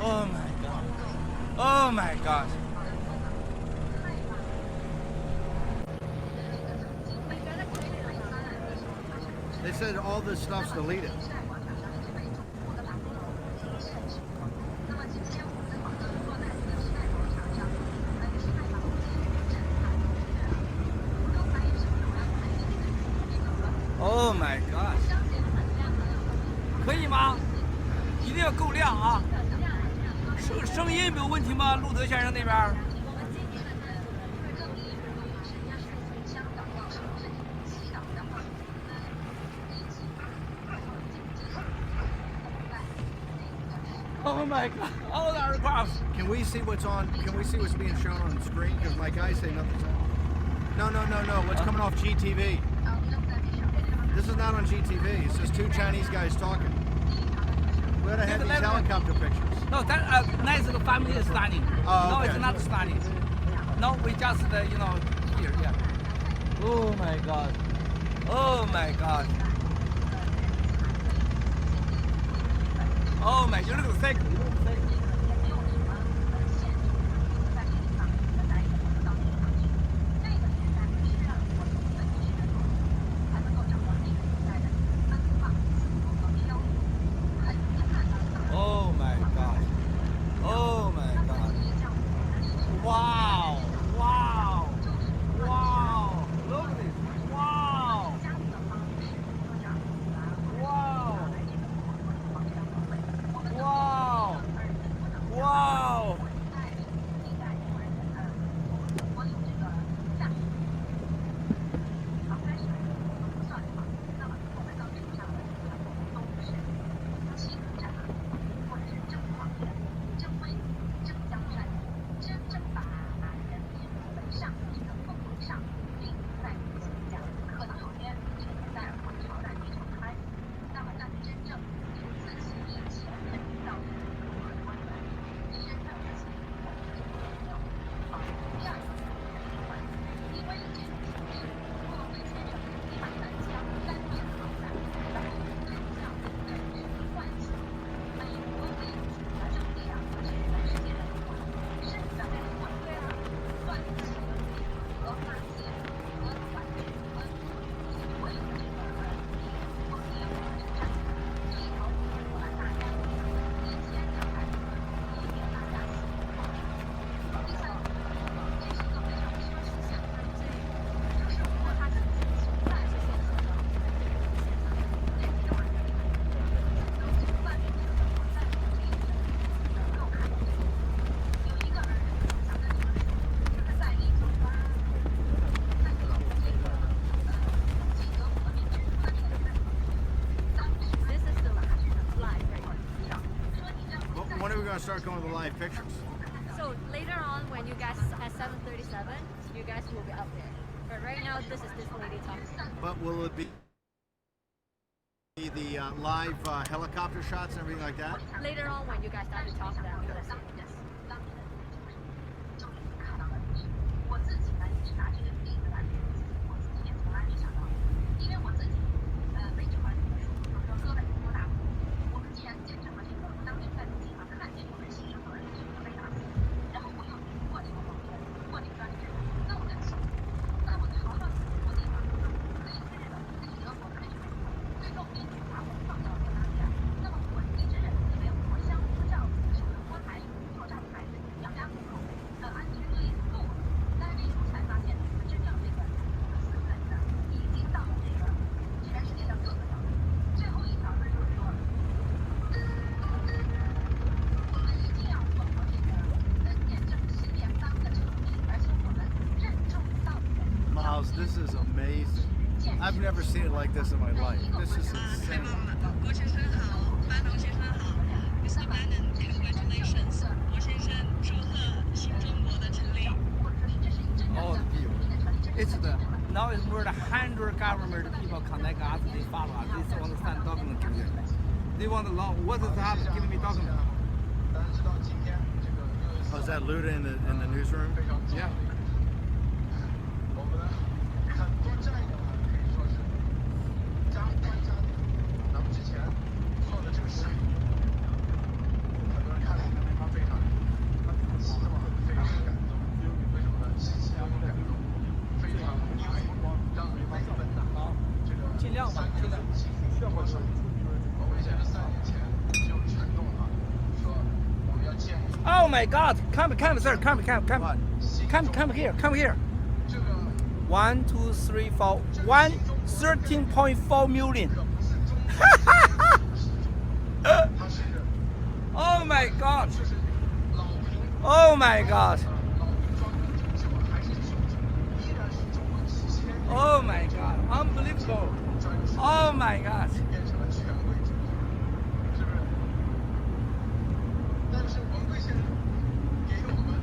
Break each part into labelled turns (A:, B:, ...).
A: Oh my god. Oh my god.
B: They said all this stuff's deleted.
A: Oh my god. 可以吗？一定要够亮啊！声音没有问题吗？路德先生那边。Oh my god! All the aircraft.
B: Can we see what's on? Can we see what's being shown on the screen? Because my guys say nothing's on. No. What's coming off GTV? This is not on GTV. It's just two Chinese guys talking. We gotta have these helicopter pictures.
A: No, that is the family is standing.
B: Oh,
A: No,
B: okay.
A: it's not standing. No, we just here. Yeah. Oh my god. Oh my god. Oh my, you look at the cycle. Oh my god. Oh my god. Wow. Wow. Wow. Look at this. Wow. Wow. Wow. Wow.
B: When are we gonna start going with the live pictures?
C: So later on, when you guys at 7:37, you guys will be up there. But right now, this is this lady talking.
B: But will it be the live helicopter shots and everything like that?
C: Later on, when you guys start to talk, then you will see. Yes.
B: Miles, this is amazing. I've never seen it like this in my life. This is insane.
D: 郭先生好，班农先生好 ，Mr. Bannon, congratulations， 郭先生祝贺新中国的成立。
A: Oh, the people. It's now it's more than 100 government people connect us. They follow us. They want to send document to them. They want to know what is that giving me document.
B: Oh, is that Luda in the newsroom?
A: Yeah. Oh my God! Come, sir. Come.
B: What?
A: Come here. 1, 2, 3, 4. 13.4 million. Oh my God! Oh my God! Oh my God! Unbelievable! Oh my God!
E: 但是文贵先生给我们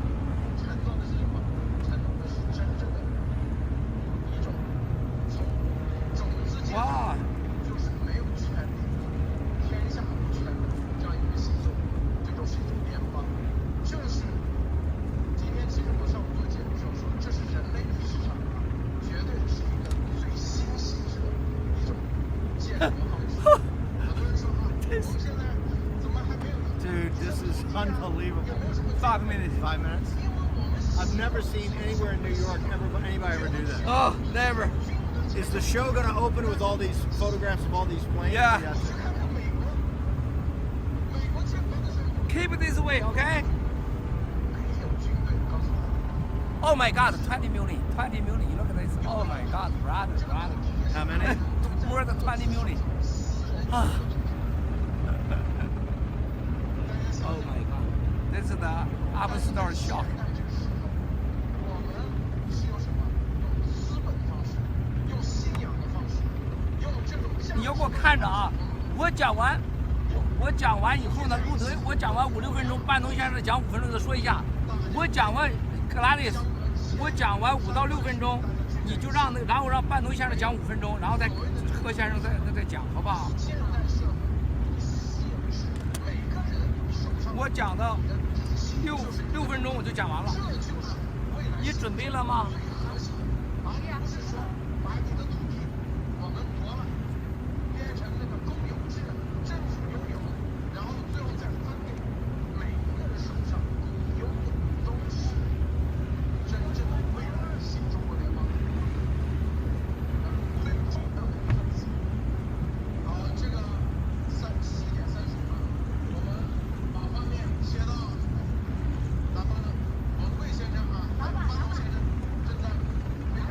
E: 承诺的是什么？承诺的是真正的一种从种子阶段就是没有权利，天下无权的这样一个形式，这就是一种联邦。这是今天其实我上午做节目时候说，这是人类历史上绝对是一个最新形式的一种建国方式。很多人说啊，我们现在怎么还没有？
B: Dude, this is unbelievable.
A: 5 minutes.
B: 5 minutes? I've never seen anywhere in New York anybody ever do that.
A: Oh, never.
B: Is the show going to open with all these photographs of all these planes?
A: Yeah.
B: Yes.
A: Keep this way, okay? Oh my God, 20 million. 20 million. Look at this. Oh my God, brother.
B: How many?
A: More than 20 million. Oh my God. This is the after shock.
E: 我们是用什么？用资本的方式，用信仰的方式，用这种价值。
A: 你要给我看着啊！我讲完以后呢，路德，我讲完5、6分钟，班农先生讲5分钟的说一下。我讲完格拉利斯，我讲完5到6分钟，你就让然后让班农先生讲5分钟，然后再何先生再讲，好不好？我讲的6分钟我就讲完了。你准备了吗？
E: 而不是说把你的土地我们夺了，变成那个公有制，政府拥有，然后最后再分给每一个人手上，拥有都是真正的未来新中国联邦最重要的一份子。好，这个7点30分，我们把画面切到咱们文贵先生啊，班农先生正在非常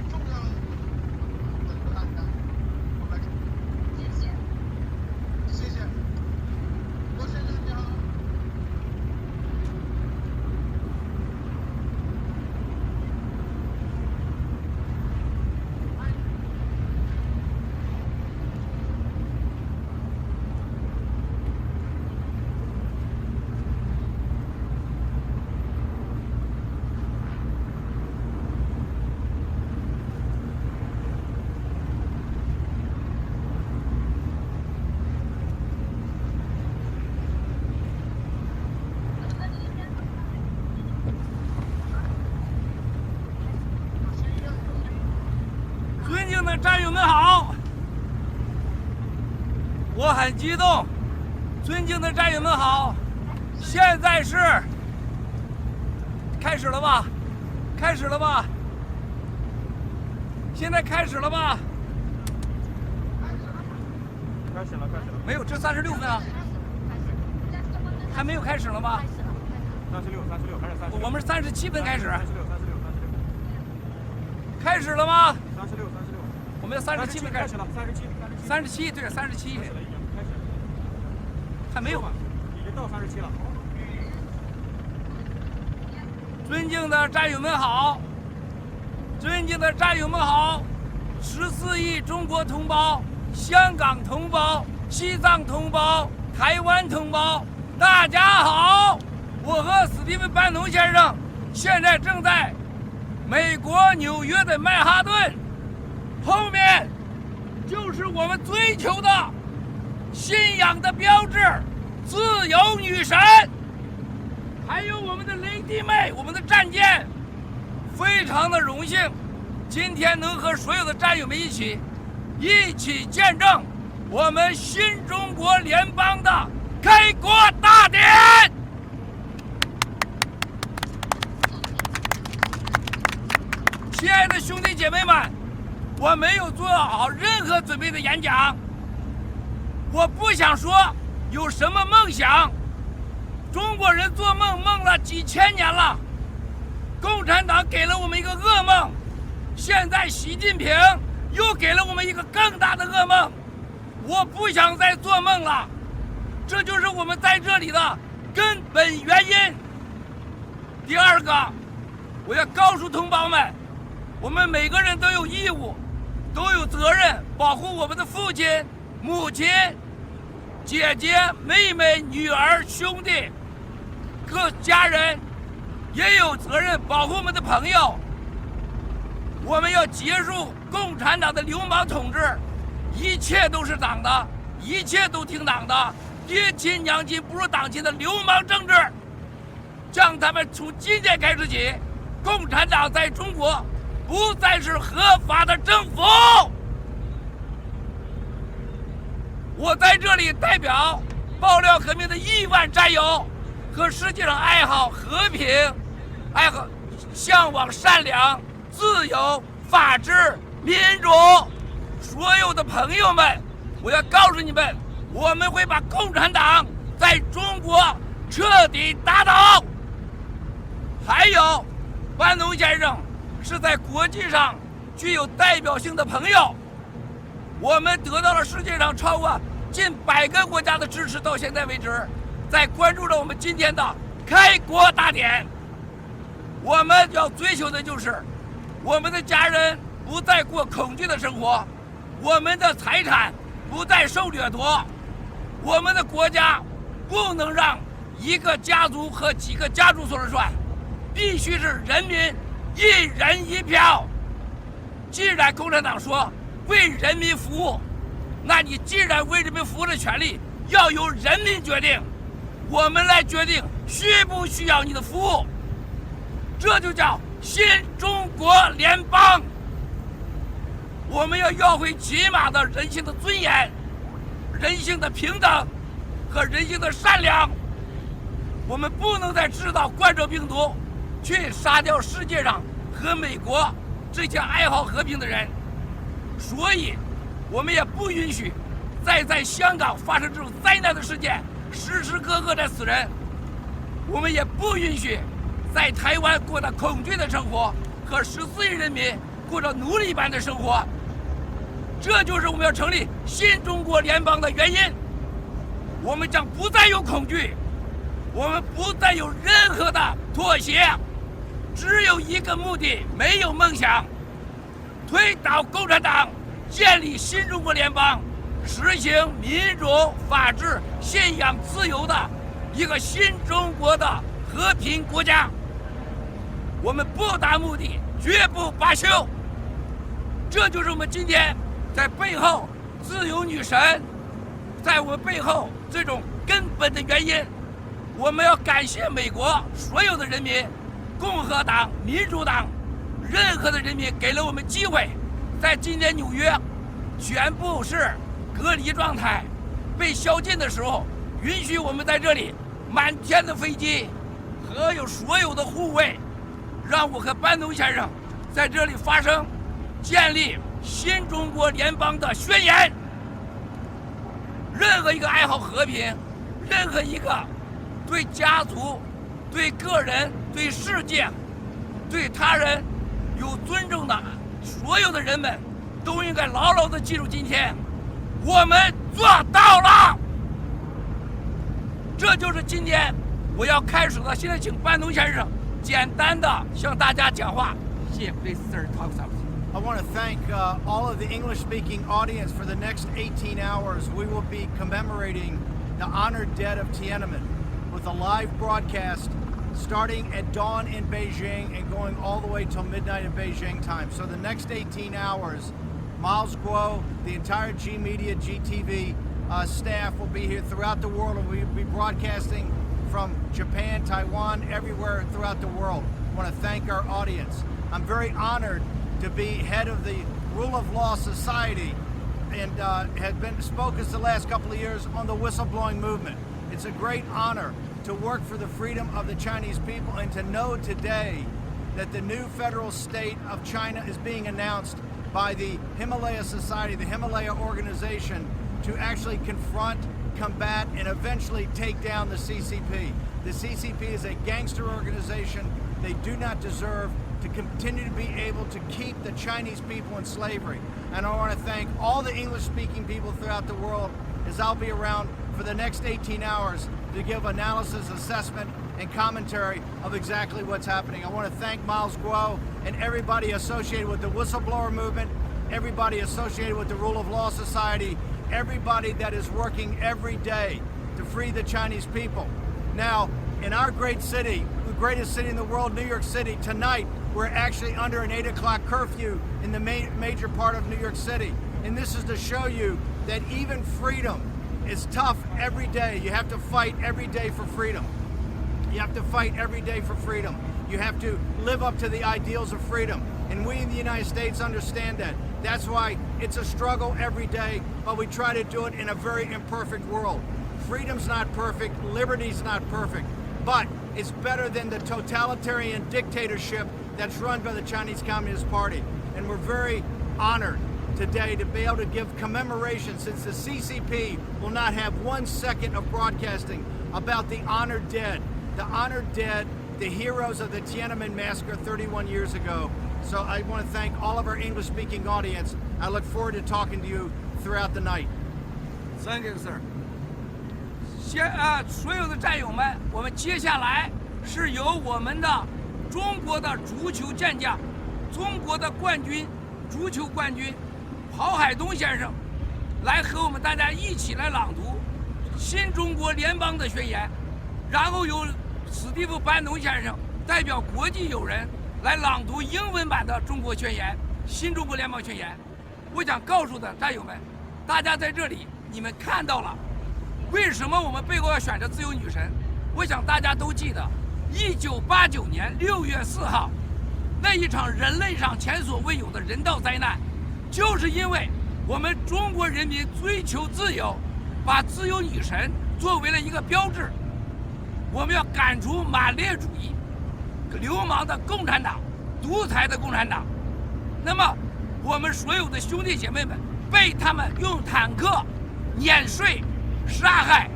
E: 重要的等着大家。我们来看，谢谢，郭先生你好。
A: 尊敬的战友们好，我很激动。尊敬的战友们好，现在是开始了吧？开始了吧？现在开始了吧？
B: 开始了。
A: 没有，这36分啊，还没有开始了吗？
B: 36还是36？
A: 我们是37分开始。
B: 36。
A: 开始了吗？
B: 36。
A: 我们要37分开始。
B: 了
A: 37，对，37。
B: 开始了，
A: 还没有吧？
B: 已经到37了。
A: 尊敬的战友们好，尊敬的战友们好，14亿中国同胞、香港同胞、西藏同胞、台湾同胞，大家好！我和史蒂芬·班农先生现在正在美国纽约的曼哈顿，后面就是我们追求的信仰的标志——自由女神。还有我们的雷弟妹，我们的战舰，非常的荣幸，今天能和所有的战友们一起见证我们新中国联邦的开国大典。亲爱的兄弟姐妹们，我没有做好任何准备的演讲，我不想说有什么梦想。中国人做梦梦了几千年了，共产党给了我们一个噩梦，现在习近平又给了我们一个更大的噩梦。我不想再做梦了，这就是我们在这里的根本原因。第二个，我要告诉同胞们，我们每个人都有义务，都有责任保护我们的父亲、母亲、姐姐、妹妹、女儿、兄弟，各家人也有责任保护我们的朋友。我们要结束共产党的流氓统治，一切都是党的，一切都听党的，爹亲娘亲不如党亲的流氓政治，让他们从今天开始起，共产党在中国不再是合法的政府。我在这里代表爆料革命的亿万战友和世界上爱好和平、爱好向往善良、自由、法治、民主所有的朋友们，我要告诉你们，我们会把共产党在中国彻底打倒。还有，班农先生是在国际上具有代表性的朋友，我们得到了世界上超过近100个国家的支持，到现在为止，在关注着我们今天的开国大典。我们要追求的就是我们的家人不再过恐惧的生活，我们的财产不再受掠夺，我们的国家不能让一个家族和几个家族说了算，必须是人民一人一票。既然共产党说为人民服务，那你既然为人民服务的权利要由人民决定，我们来决定需不需要你的服务，这就叫新中国联邦。我们要要回起码的人性的尊严、人性的平等和人性的善良。我们不能再制造冠状病毒去杀掉世界上和美国这些爱好和平的人，所以我们也不允许再在香港发生这种灾难的事件，时时刻刻在死人。我们也不允许在台湾过着恐惧的生活，和14亿人民过着奴隶般的生活。这就是我们要成立新中国联邦的原因。我们将不再有恐惧，我们不再有任何的妥协，只有一个目的，没有梦想：推倒共产党，建立新中国联邦，实行民主、法治、信仰自由的一个新中国的和平国家。我们不达目的绝不罢休。这就是我们今天在背后自由女神在我们背后这种根本的原因。我们要感谢美国所有的人民，共和党、民主党，任何的人民给了我们机会，在今天纽约全部是隔离状态被宵禁的时候，允许我们在这里满天的飞机和有所有的护卫，让我和班农先生在这里发声，建立新中国联邦的宣言。任何一个爱好和平，任何一个对家族、对个人、对世界、对他人有尊重的所有的人们，都应该牢牢地记住今天我们做到了。这就是今天我要开始的。现在请班农先生简单的向大家讲话。谢谢 Please sir talk something.
B: I want to thank all of the English-speaking audience. For the next 18 hours, we will be commemorating the honored dead of Tiananmen with a live broadcast starting at dawn in Beijing and going all the way till midnight in Beijing time. So the next 18 hours, Miles Guo, the entire G Media, GTV staff will be here throughout the world, and we'll be broadcasting from Japan, Taiwan, everywhere throughout the world. I want to thank our audience. I'm very honored to be head of the Rule of Law Society and have been focused the last couple of years on the whistleblowing movement. It's a great honor to work for the freedom of the Chinese people and to know today that the new federal state of China is being announced by the Himalaya Society, the Himalaya organization, to actually confront combat, and eventually take down the CCP. The CCP is a gangster organization. They do not deserve to continue to be able to keep the Chinese people in slavery. And I want to thank all the English-speaking people throughout the world, as I'll be around for the next 18 hours to give analysis, assessment, and commentary of exactly what's happening. I want to thank Miles Guo and everybody associated with the whistleblower movement, everybody associated with the Rule of Law Society, everybody that is working every day to free the Chinese people. Now, in our great city, the greatest city in the world, New York City, tonight we're actually under an 8 o'clock curfew in the major part of New York City. And this is to show you that even freedom is tough every day. You have to fight every day for freedom. You have to fight every day for freedom. You have to live up to the ideals of freedom. And we in the United States understand that. That's why it's a struggle every day, but we try to do it in a very imperfect world. Freedom's not perfect, liberty's not perfect, but it's better than the totalitarian dictatorship that's run by the Chinese Communist Party. And we're very honored today to be able to give commemoration, since the CCP will not have 1 second of broadcasting about the honored dead. The honored dead, the heroes of the Tiananmen massacre 31 years ago. So I want to thank all of our English-speaking audience. I look forward to talking to you throughout the night.
A: Thank you, sir. 所有的战友们，我们接下来是由我们的中国的足球健将、中国的冠军、足球冠军郝海东先生，来和我们大家一起来朗读新中国联邦的宣言，然后由史蒂夫·班农先生代表国际友人来朗读英文版的中国宣言、新中国联邦宣言。我想告诉的战友们，大家在这里你们看到了，为什么我们背后要选择自由女神？我想大家都记得，1989年6月4号那一场人类上前所未有的人道灾难，就是因为我们中国人民追求自由，把自由女神作为了一个标志。我们要赶除马列主义、流氓的共产党、独裁的共产党。那么，我们所有的兄弟姐妹们被他们用坦克碾碎、杀害，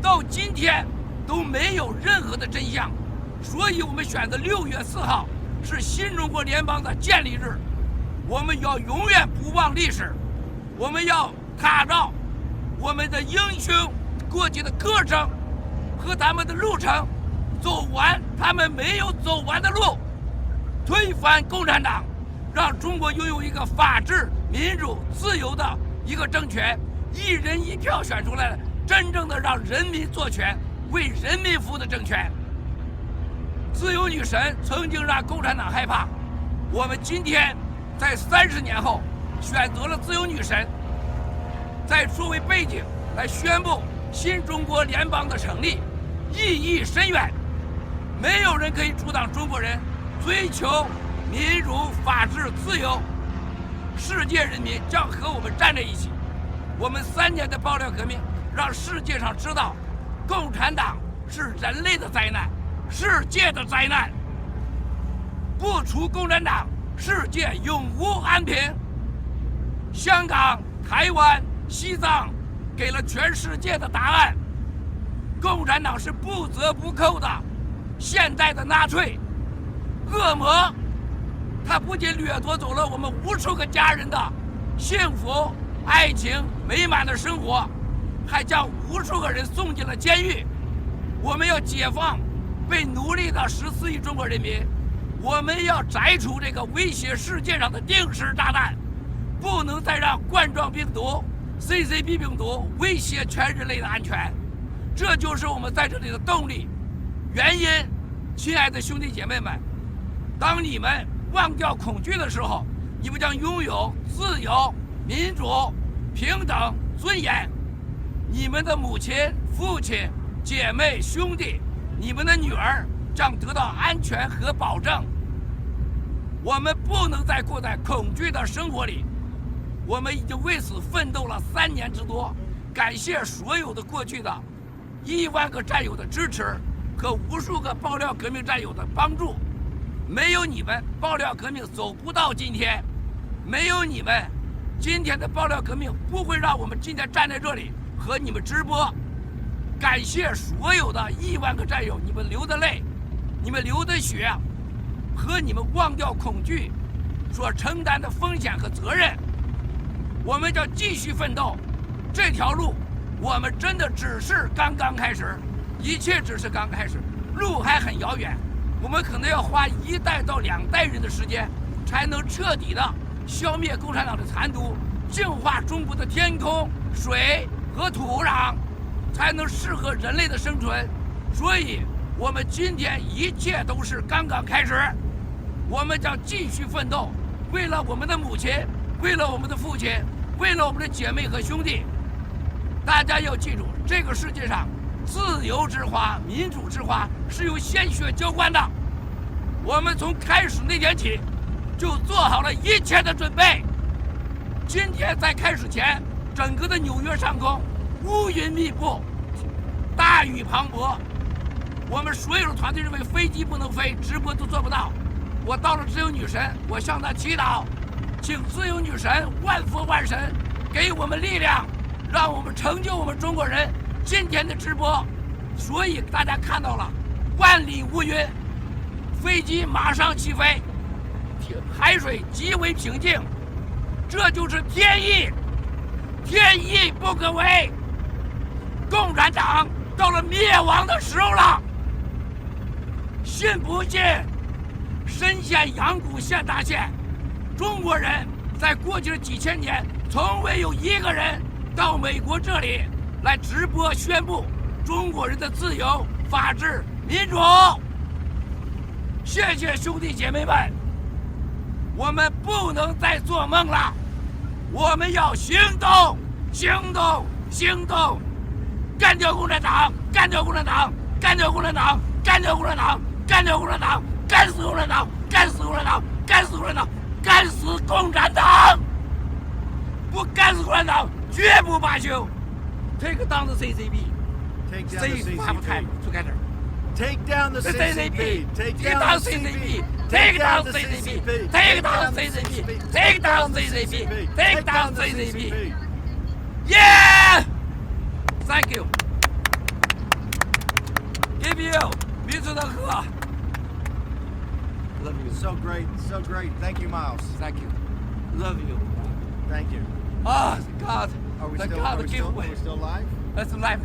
A: 到今天都没有任何的真相。所以我们选择6月4号是新中国联邦的建立日。我们要永远不忘历史，我们要踏上我们的英雄过去的歌声和他们的路程，走完他们没有走完的路，推翻共产党，让中国拥有一个法治、民主、自由的一个政权，一人一票选出来了真正的让人民做权、为人民服务的政权。自由女神曾经让共产党害怕，我们今天在30年后选择了自由女神，在作为背景来宣布新中国联邦的成立，意义深远。没有人可以阻挡中国人追求民主、法治、自由。世界人民将和我们站在一起。我们3年的爆料革命，让世界上知道，共产党是人类的灾难，世界的灾难。不除共产党，世界永无安平。香港、台湾、西藏给了全世界的答案。共产党是不折不扣的现代的纳粹恶魔，他不仅掠夺走了我们无数个家人的幸福、爱情、美满的生活，还将无数个人送进了监狱。我们要解放被奴隶的14亿中国人民，我们要摘除这个威胁世界上的定时炸弹，不能再让冠状病毒、CCP 病毒威胁全人类的安全。这就是我们在这里的动力、原因。亲爱的兄弟姐妹们，当你们忘掉恐惧的时候，你们将拥有自由、民主、平等、尊严。你们的母亲、父亲、姐妹、兄弟，你们的女儿将得到安全和保证。我们不能再过在恐惧的生活里。我们已经为此奋斗了3年之多，感谢所有的过去的1万个战友的支持和无数个爆料革命战友的帮助。没有你们，爆料革命走不到今天；没有你们，今天的爆料革命不会让我们今天站在这里和你们直播。感谢所有的亿万个战友，你们流的泪，你们流的血，和你们忘掉恐惧所承担的风险和责任。我们要继续奋斗，这条路我们真的只是刚刚开始，一切只是刚开始，路还很遥远。我们可能要花1代到2代人的时间，才能彻底的消灭共产党的残毒，净化中国的天空、水和土壤，才能适合人类的生存。所以，我们今天一切都是刚刚开始，我们将继续奋斗，为了我们的母亲，为了我们的父亲，为了我们的姐妹和兄弟。大家要记住，这个世界上自由之花、民主之花是由鲜血浇灌的。我们从开始那天起，就做好了一切的准备。今天在开始前，整个的纽约上空乌云密布，大雨磅礴。我们所有的团队认为飞机不能飞，直播都做不到。我到了自由女神，我向她祈祷，请自由女神万佛万神给我们力量，让我们成就我们中国人今天的直播。所以大家看到了，万里无云，飞机马上起飞，海水极为平静，这就是天意，天意不可违。共产党到了灭亡的时候了，信不信？身陷阳谷县大县，中国人在过去的几千年，从未有一个人到美国这里来直播宣布中国人的自由、法治、民主。谢谢兄弟姐妹们，我们不能再做梦了，我们要行动，行动，行动！干掉共产党！干掉共产党！干掉共产党！干掉共产党！干掉共产党！干死共产党！干死共产党！干死共产党！干死共产党！不干死共产党，绝不罢休。Take down the CCP.
B: Take down
A: Say
B: the
A: 5 times
B: CCP.
A: together.
B: Take down the CCP.
A: Take down CCP. Take down CCP. Take down CCP. Take down CCP. Take down CCP. Yeah! Thank you. Give you 民主的贺。Love you.
B: So great, so great. Thank you, Miles.
A: Thank you. Love you.
B: Thank you.
A: Oh God.
B: Are we
A: The
B: still?
A: God
B: Are we
A: give
B: still? Are
A: way.
B: we still live?
A: That's live.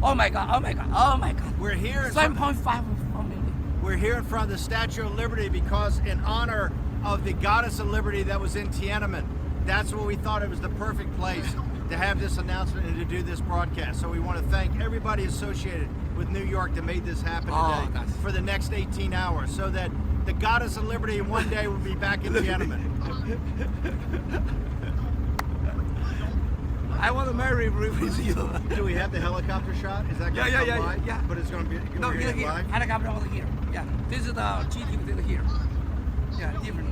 A: Oh my God. Oh my God. Oh my God.
B: We're here.
A: 3.5 million.
B: We're here in front of the Statue of Liberty because, in honor of the Goddess of Liberty that was in Tiananmen, that's what we thought it was the perfect place to have this announcement and to do this broadcast. So we want to thank everybody associated with New York that made this happen
A: Oh,
B: today
A: that's-
B: for the next 18 hours, so that the Goddess of Liberty one day will be back in Tiananmen.
A: I want to marry with you.
B: Do we have the helicopter shot? Is that going to come live?
A: Yeah.
B: But it's going to be
A: No,
B: we're
A: here,
B: here live?
A: Helicopter over here. Yeah. This is the GTV this is here. Yeah, different.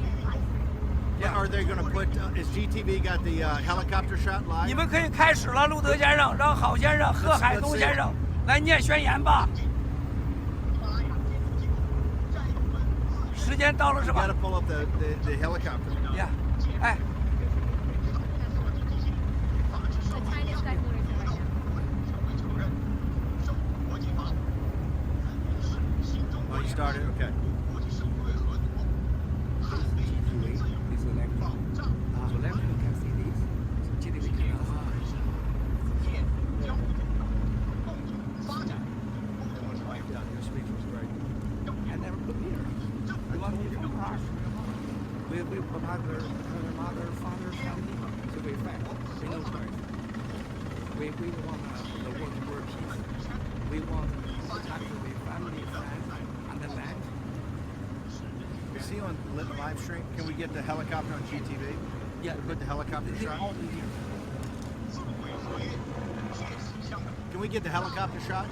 B: Yeah. Are they going to put? Is GTV got the helicopter shot
A: 你
B: live?
A: 们可以开始了，路德先生，让郝先生、贺海东先生来念宣言吧。时间到了是
B: You
A: 吧
B: got to pull up the helicopter.
A: ？Yeah，哎，
C: The tiniest guy flew right now.
B: Oh, you started. Okay.
A: This is left. So left you can see this. So GTV can
B: Your speech was great.
A: I never put here. We want to from us. We provide her mother, father, family. So we fight. We no choice. We want the world peace. We want the time to be family, friends, and the land.
B: Is he on live stream? Can we get the helicopter on GTV?
A: Yeah,
B: Put the helicopter
A: This is
B: shot.
A: all in here.
B: Can we get the helicopter shot?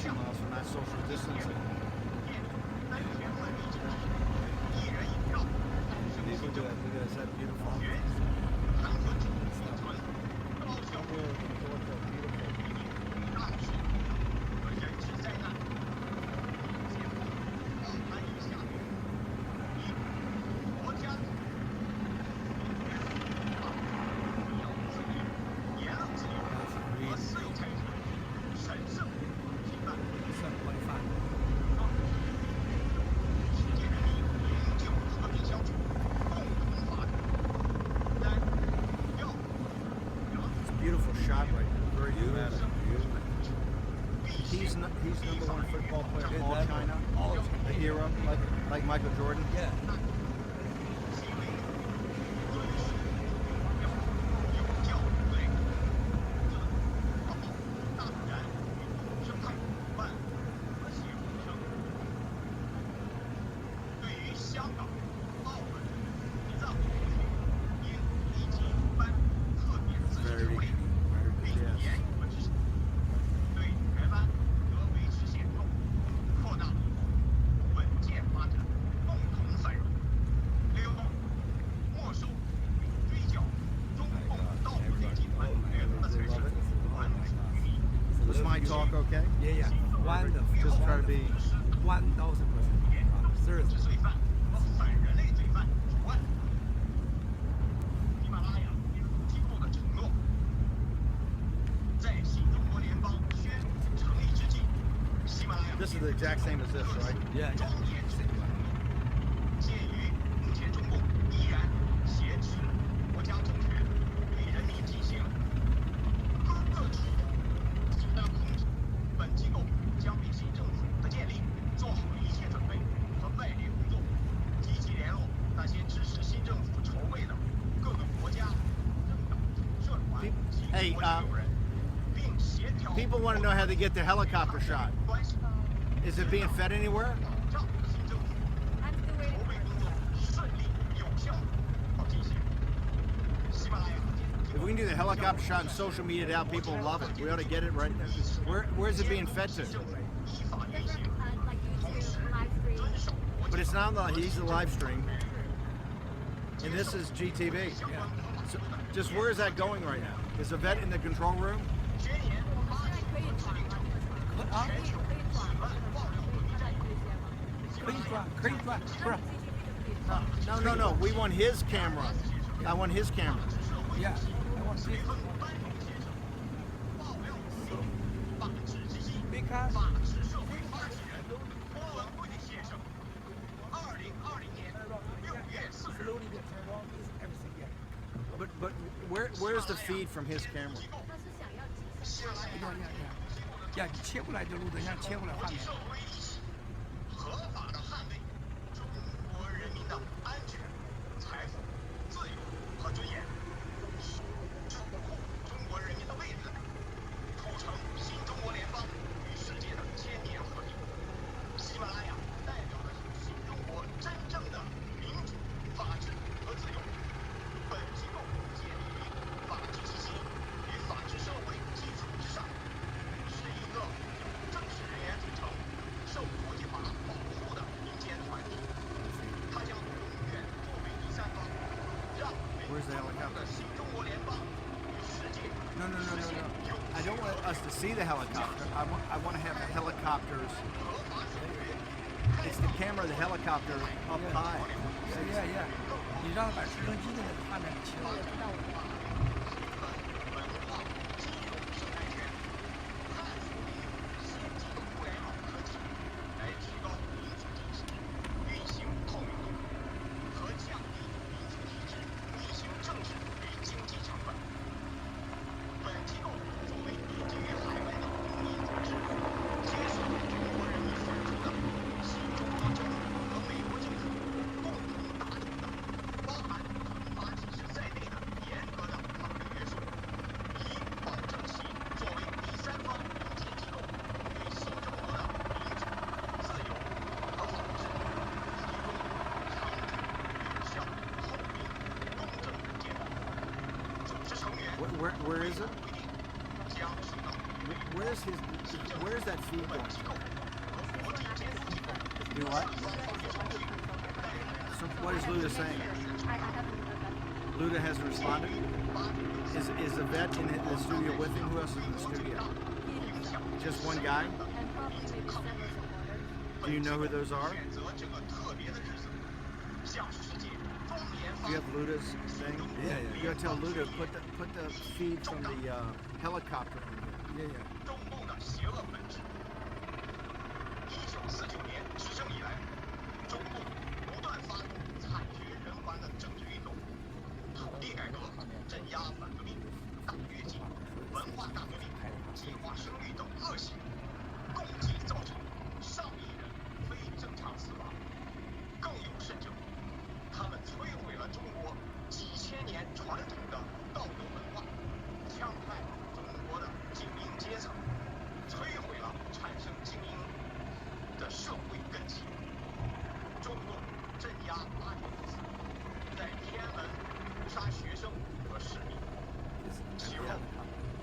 B: 2 miles from that social distancing. These look at that. Look at that. Is that beautiful? Beautiful shot right there. Very dramatic. He's number 1 football player in all China. A hero, like Michael Jordan.
A: Yeah.
B: Was my talk okay?
A: Yeah. Wonderful.
B: Just try to be
A: 1000%. Seriously.
E: 反人类罪犯除外。喜马拉雅提出的承诺，在新中国联邦宣成立之际，喜马拉雅
B: This is the exact same as this, right?
A: Yeah.
E: 庄严宣言。鉴于目前中共依然挟持国家政权，对人民进行各种极大控制，本机构将为新政府的建立做好一切准备和外联工作，积极联络那些支持新政府筹备的各个国家、政党、社团及
B: Hey,
E: 国际友人，并协调
B: People want to know how they get the helicopter shot.
E: 关系，
B: Is it being fed anywhere?
E: 保障新政府
C: I'm still
E: 筹
C: waiting
E: 备
C: for
E: 工作顺利有效地进行。喜马拉雅
B: If we can do the helicopter shot and social media it out, people will love it. We ought to get it right. Where's it being fed to?
E: 依法运行，
C: different like YouTube live
E: 遵
C: stream.
E: 守国
B: But
E: 际
B: it's not like he's the live stream. And this is GTV. So just where is that going right now? Is the vet in the control room?
E: 宣言
C: 我们现在可以转吗？可以转吗？
A: 可以转，可以转，不是
B: No. We want his camera. I want his camera.
A: Yeah. I want to see.
E: 爆料法治之心，
A: Because
E: 法治社会发起人郭文贵先生，2020年6月4日，
A: slowly get turned on. Is everything yeah.
B: But where's the feed from his camera?
C: 他是想要及时
E: 下来
A: 呀，你切过来就录的，像切过来画面。
E: 社会一起合法的捍卫中国人民的安全、财富、自由和尊严，守护中国人民的未来，促成新中国联邦与世界的千年和平。喜马拉雅代表的是新中国真正的民主、法治和自由。本机构建立于法治体系与法治社会基础之上，是一个由正式人员组成、受国际法保护的民间团体。它将永远作为第三方，让美国
B: Where's the helicopter?
E: 的新中国联邦与世界
B: No. I don't want us to see the helicopter. I want to have the helicopters.
E: 合法守约。
B: It's the camera of the helicopter up high.
A: Yeah. 你让他把直升机的那个画面给切了。
E: 文化、金融生态圈，探索利用先进的互联网科技，来提高民主体制运行透明度和降低民主体制运行政治与经济成本。本机构作为立基于海外的公民组织，接受中国人民选出的新中国政府和美国政府共同达成的包含憲法体制在内的严格的法律约束，以保证其作为第三方民间机构对新中国的民主、自由和法治提供长久、有效、透明、公正的监管。组织成员
B: Where is it?
E: 规定将是到
B: Where's that feed going? Do what? So what is Luda saying?
C: I haven't heard that.
B: Luda hasn't responded? Is a vet in the studio with him? Who else is in the studio?
C: He himself.
B: Just one guy?
C: And probably maybe several supporters.
B: Do you know who those are?
E: 选择这个特别的日子，向世界庄严
B: Do
E: 发
B: you have Luda's thing?
A: Yeah.
B: You gotta tell Luda put the feed from the helicopter on here. Yeah.
E: 中共的邪恶本质。1949年执政以来，中共不断发动惨绝人寰的政治运动，土地改革、镇压反革命、大跃进、文化大革命、计划生育等恶行，共计造成上亿人非正常死亡。更有甚者，他们摧毁了中国几千年传统的道德文化，戕害中国的精英阶层，摧毁了产生精英的社会根基。中共镇压8年不死，在天安门屠杀学生和市民，其后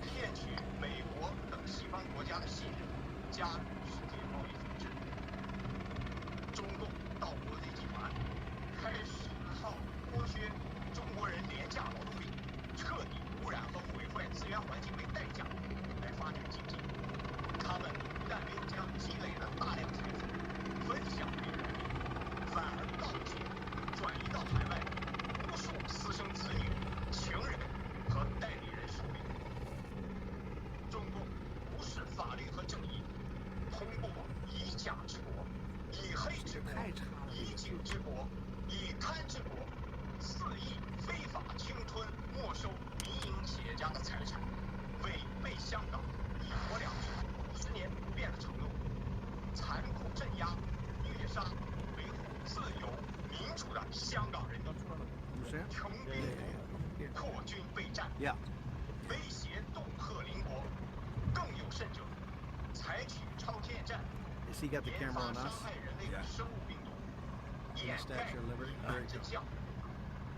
E: 骗取美国等西方国家的信任，加入世界贸易组织。中共盗国贼集团开始靠剥削中国人廉价劳动力、彻底污染和毁坏资源环境为代价来发展经济。他们不但没有将积累的大量财富分享给人民，反而盗窃转移到海外无数私生子女、情人和代理人手里。中共无视法律和正义，通过以假治国、以黑治国、以警治国、以贪治国，肆意非法侵吞没收民营企业家的财产，违背香港一国两制10年不变的承诺，残酷镇压、虐杀维护自由民主的香港人民，穷兵黩军备战，
B: Yeah.
E: 威胁恫吓邻国，更有甚者，采取超限战，
B: Has he got the
E: 研
B: camera
E: 发
B: on
E: 伤
B: us?
E: 害人类的生物病毒，掩盖
B: Statue of Liberty.
E: 真相，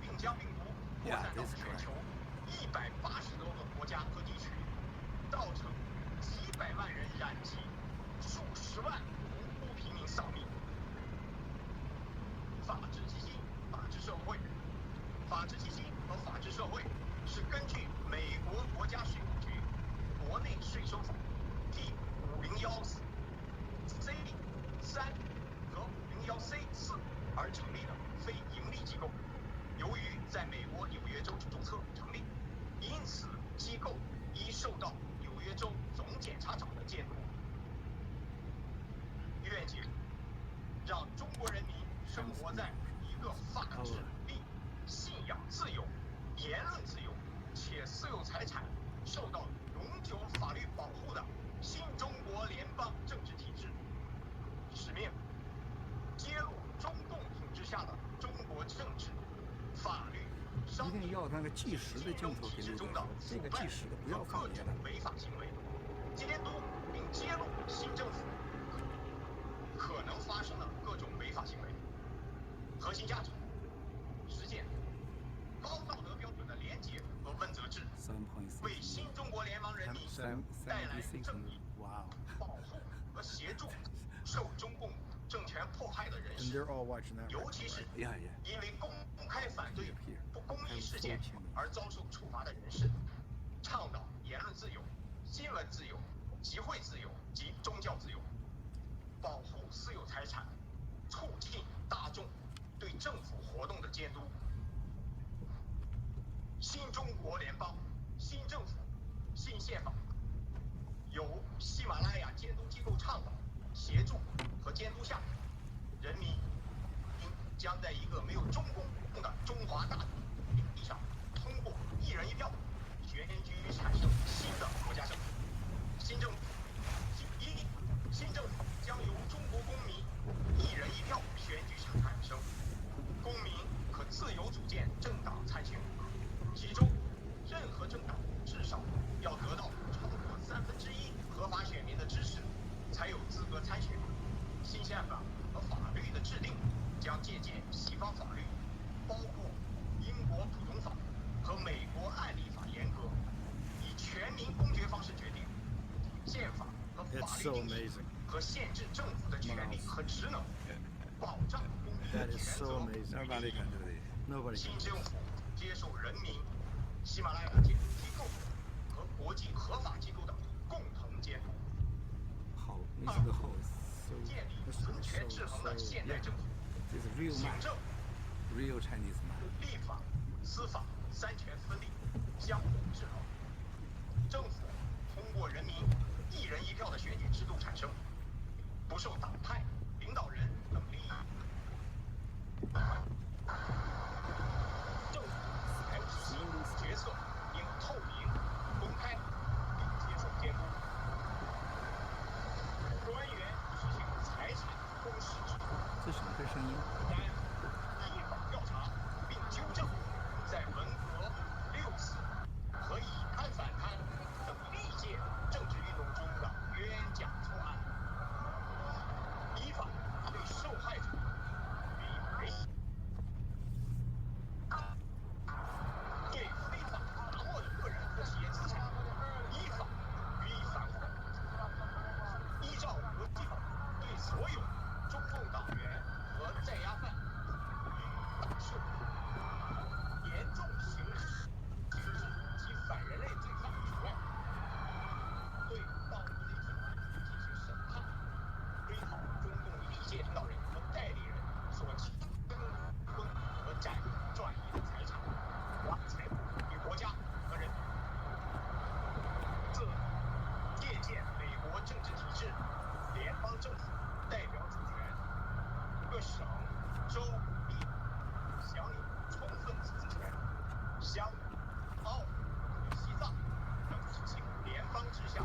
E: 并将病毒扩散到全球180多个国家和地区，造成几百万人染疾，数十万无辜平民丧命。法治基金、法治社会，法治基金和法治社会是根据美国国家税务局国内税收法第501C3和501C4而成立的非营利机构。由于在美国纽约州注册成立，因此机构已受到纽约州总检察长的监督。愿景让中国人民生活在一个法治独立、信仰自由、言论自由且私有财产受到永久法律保护的新中国联邦政治体制。使命揭露中共统治下的中国政治、法律、商
A: 一定
E: 业、
A: 要那个计时的镜头给你
E: 体制中的
A: 这个计时的不要放
E: 各种
A: 别的。
E: 违法行为，监督并揭露新政府可能发生的各种违法行为。核心价值：实践高道德标准的廉洁和温责制，
A: 3.6
E: 为新中国联邦人民带来正义、
A: 哇哦
E: 保护和协助受中共政权迫害的人
B: And
E: 士，
B: they're all watching that.
E: 尤其是
A: 呀呀
E: 因为公开反对不公义事件而遭受处罚的人士，倡导言论自由、新闻自由、集会自由及宗教自由，保护私有财产，促进大众对政府活动的监督。新中国联邦、新政府、新宪法由喜马拉雅监督机构倡导、协助和监督下，人民将在一个没有中共的中华大领地上，通过一人一票选举产生新的国家政府。新政府新政府将由中国公民一人一票选举产生，公民可自由组建政党参选，其中任何政党至少要得到超过1/3合法选民的支持，才有资格参选。新宪法和法律的制定将借鉴西方法律，包括英国普通法和美
B: 律定义和限制政府的权利和职能，保障公民的权责与利益。新政府接受人民、喜马拉雅监督机构和国际合法机构的共同监督。建立人权制衡的现代政府，行政、立法、司法三权分立，相互制衡。政府通过人民一人一票的选举制度产生，不受党派、领导人等利益。政府财务体系决策应透明、公开并接受监督。官员实行财产公示制度。
A: 这什么个声音？
B: 三、依法调查并纠正在文革、六四和以贪反贪等历届政治运动中的冤假错案，依法对受害者予以赔偿，对非法拿获的个人和企业资产依法予以返还，依照国际法对所有中共党员和在押犯予以打赦，严重刑事及反人类罪犯除外，对盗污类罪案进行审判，追讨中共历届领导人和代理人所侵吞和转移的财产、财物与国家和人民。四、借鉴美国政治体制，联邦政府代表主权，各省、州、地享有充分自治权。香港、澳门和西藏等实行联邦之下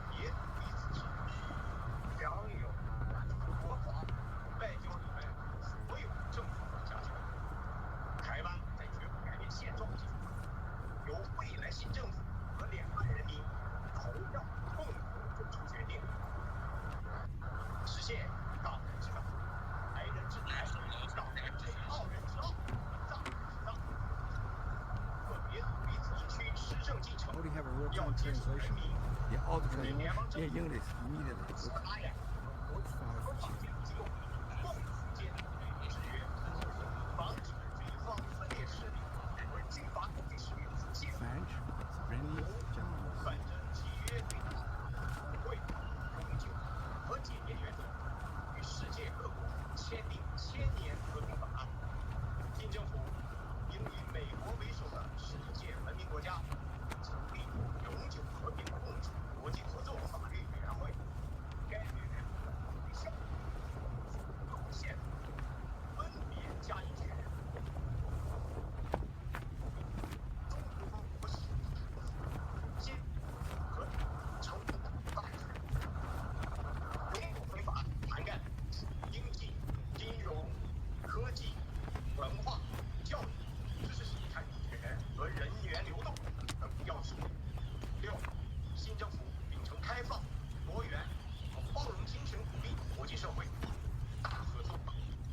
B: 别独立自治，享有国防、外交以外所有政府管辖权。台湾在绝不改变现状基础上，由未来新政府和两岸人民投票共同做出决定，实现港人治港、台人治台、港人治澳人治澳、藏人治藏。个别独立自治区施政进程要接受人民与联邦政府、喜马拉雅和国际合法监督机构共同监督制约，防止军方分裂势力和军阀统治势力的出现。反正契约对抗、互惠、永久和检验原则，与世界各国签订1000年和平法案。新政府应以美国为首的世界文明国家成立永久和平共处国际合作法律委员会，该委员会对项目宪法分别加以确认。中国新和成功的大事。永久和平法案涵盖经济、金融、科技、文化、教育、知识产权和人员流动等要素。六、新政府秉承开放、多元和包容精神，鼓励国际社会大合作，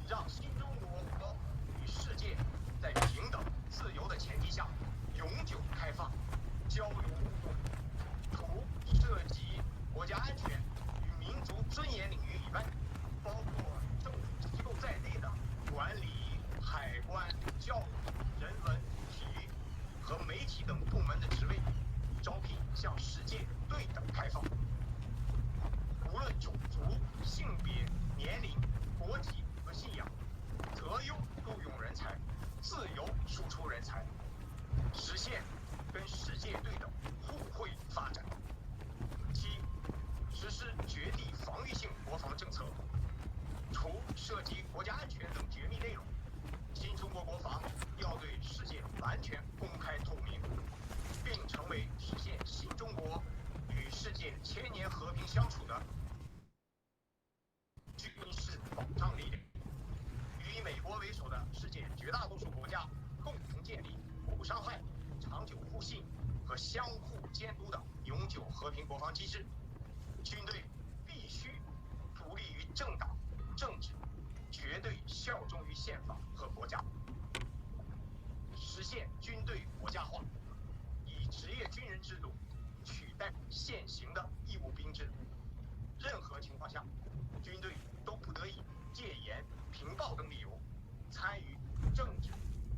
B: 让新中国与世界在平等、自由的前提下永久开放、交流互动。除涉及国家安全与民族尊严领域以外，包括政府机构在内的管理、海关、教育、人文、体育和媒体等部门的职位，招聘向世界对等开放。无论种族、性别、年龄、国籍和信仰，择优录用人才，自由输出人才，实现跟世界对等、互惠发展。七、实施绝地防御性国防政策，除涉及国家安全等绝密内容，新中国国防要对世界完全公开透明，并成为实现新中国与世界1000年和平相处的军事保障力量，与以美国为首的世界绝大多数国家共同建立不伤害、长久互信和相互监督的永久和平国防机制。军队必须独立于政党、政治，绝对效忠于宪法和国家，实现军队国家化，以职业军人制度取代现行的义务兵制，
F: 任何情况下，军队都不得以戒严、平暴等理由参与政治、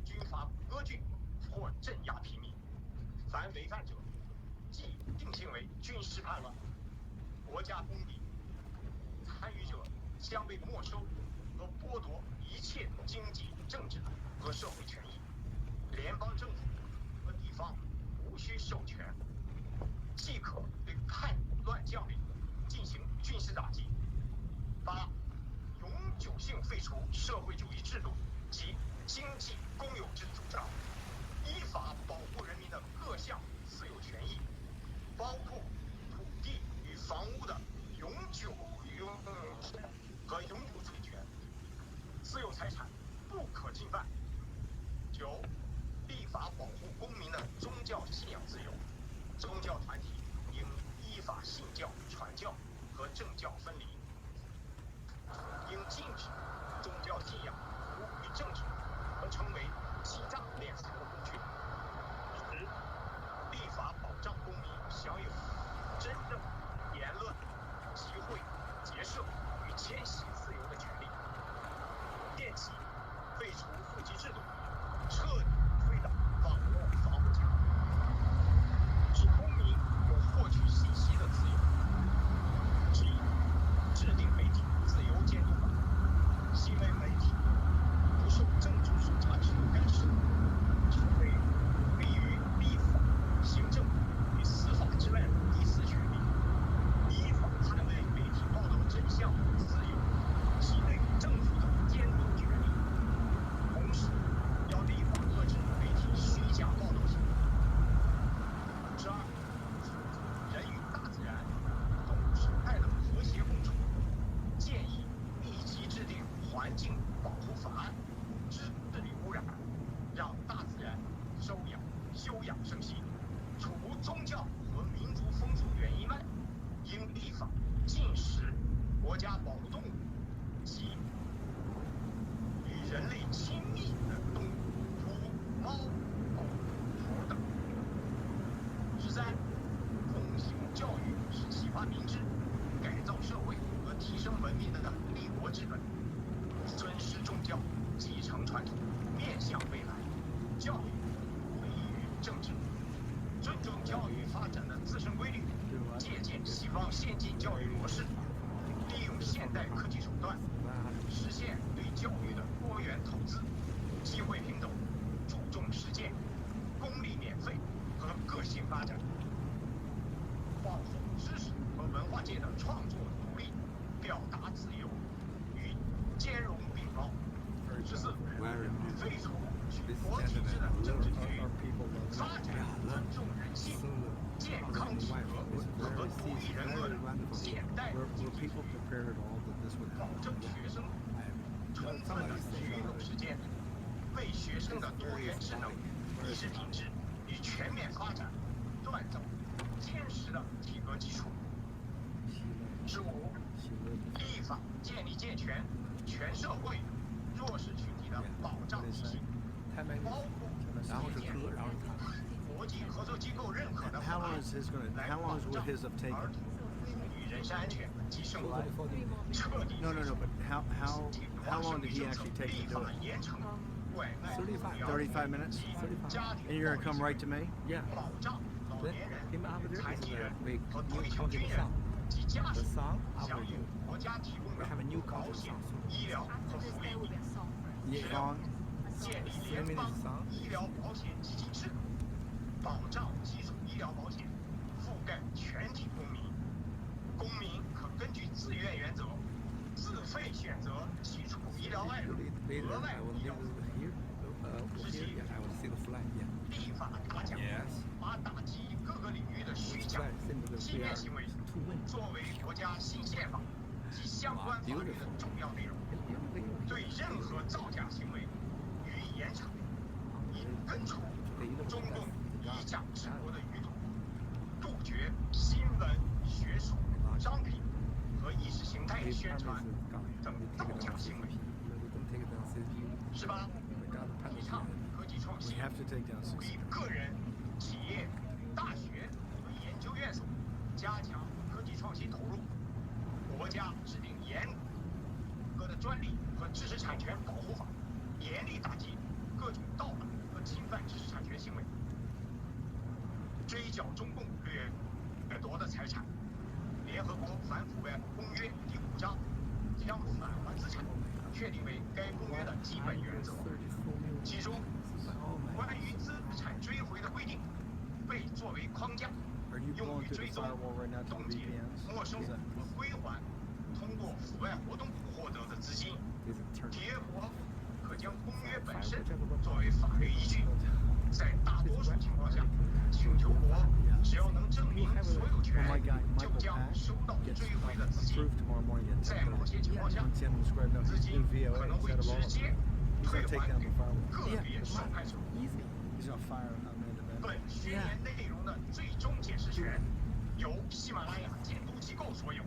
F: 军阀割据或镇压平民。凡违反者，即定性为军事叛乱，国家公敌。参与者将被没收和剥夺一切经济、政治和社会权益。联邦政府和地方无需授权，即可对叛乱将领进行军事打击。8. 永久性废除社会主义制度及经济公有制主张，依法保护人民的各项私有权益，包括土地与房屋的永久和永久产权，私有财产不可侵犯。9. 立法保护公民的宗教信仰自由，宗教团体应依法信教、传教和政教分离，应禁止宗教信仰服务于政治和成为欺诈敛财的工具。10. 立法保障公民享有真正言论、集会、结社与迁徙自由的权利。电起废除户籍制度，彻底推倒网络防火墙，使公民有获取信息的自由。制定媒体自由监督法，行为媒体不受政治审查制度干涉，成为立于立法、行政与司法之外的第四权利，依法捍卫媒体报道真相自由及对政府的监督权利。同时，要立法遏制媒体虚假报道行为。12. 人与大自然、动物生态的和谐共处，建议立即制定环境保护法案，治理污染，让大自然休养生息。除宗教和民族风俗原因外，应立法禁食国家保护动物及与人类亲密的动物，如猫、狗、猴等。13. 奉行教育是启发民智、改造社会和提升文明的立国之本，尊师重教，继承传统，面向未来。教育不异于政治，尊重教育发展的自身规律，借鉴西方先进教育模式，利用现代科技手段，实现对教育的多元投资，机会平等，注重实践，公立免费和个性发展，保护知识和文化界的创作独立、表达自由与兼容并包。14. 废除国体制的政治局，发展尊重人性、健康体格和鼓励人格的现代经济主义，保证学生充分的体育运动时间，为学生的多元智能、意识品质与全面发展锻造坚实的体格基础。15. 立法建立健全全社会弱势群体的保障体系，包括建立国际合作机构认可的法案，来保障儿童、妇女人身安全及生活。彻底
B: No, but how long did he actually take to do it? 35 minutes? And you're going to come right to me?
G: Yeah.
F: 保障老年人、
G: Him over there
F: 残疾
G: is
F: 人
G: we
F: 和
G: new
F: 退休
G: county
F: 军
G: the
F: 人
G: song.
F: 及家
G: The
F: 属
G: song
F: 享
G: over
F: 有
G: you.
F: 国家提供
G: We have a
F: 的
G: new
F: 保
G: county
F: 险
G: song.
F: 医疗和
C: After this,
F: 福
C: there will
F: 利
C: be，a song first.
B: Yeah.
F: Song.
C: A song
F: 建立
C: first.
F: 联邦
G: song.
F: 医疗保险基金制度，保障基础医疗保险覆盖全体公民。公民可根据自愿原则，自费选择基础医疗外的
G: Later,
F: 额外
G: I want
F: 医
G: to
F: 疗
G: here. Here, yeah, I want to see the flag. Yeah.
F: 立法大奖，
G: Yes.
F: 把打击各个领域的虚假、
G: Flag send to the
F: 欺骗行为
G: to win.
F: 作为国家新宪法及相关法律的重要内容，对任何造假行为予以严惩，以根除中共以假治国的余毒，杜绝新闻、学术、商品和意识形态宣传等造假行为。18. 提倡科技创
B: We
F: 新，
B: have to take down
F: 鼓励
B: 60.
F: 个人、企业、大学和研究院所加强科技创新投入，缴中共掠夺的财产。联合国反腐败公约第5章将返还资产确定为该公约的基本原则，其中关于资产追回的规定被作为框架，用于追踪、冻结、没收和归还通过腐败活动获得的资金。缔约国可将公约本身作为法律依据，在大多数情况下，请求国只要能证明所有权，就将收到追回的资金。在某些情况下，资金可能会直接退还给个别受害者。本宣言内容的最终解释权由喜马拉雅监督机构所有。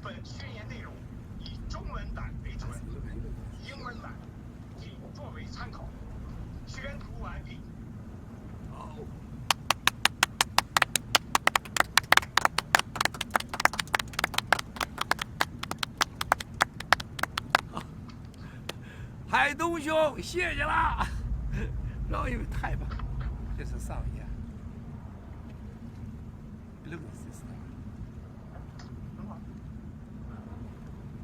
F: 本宣言内容以中文版为准，英文版仅作为参考。宣读完毕。
A: 海东兄，谢谢啦！老友太棒，这是上一页。Look at this stuff.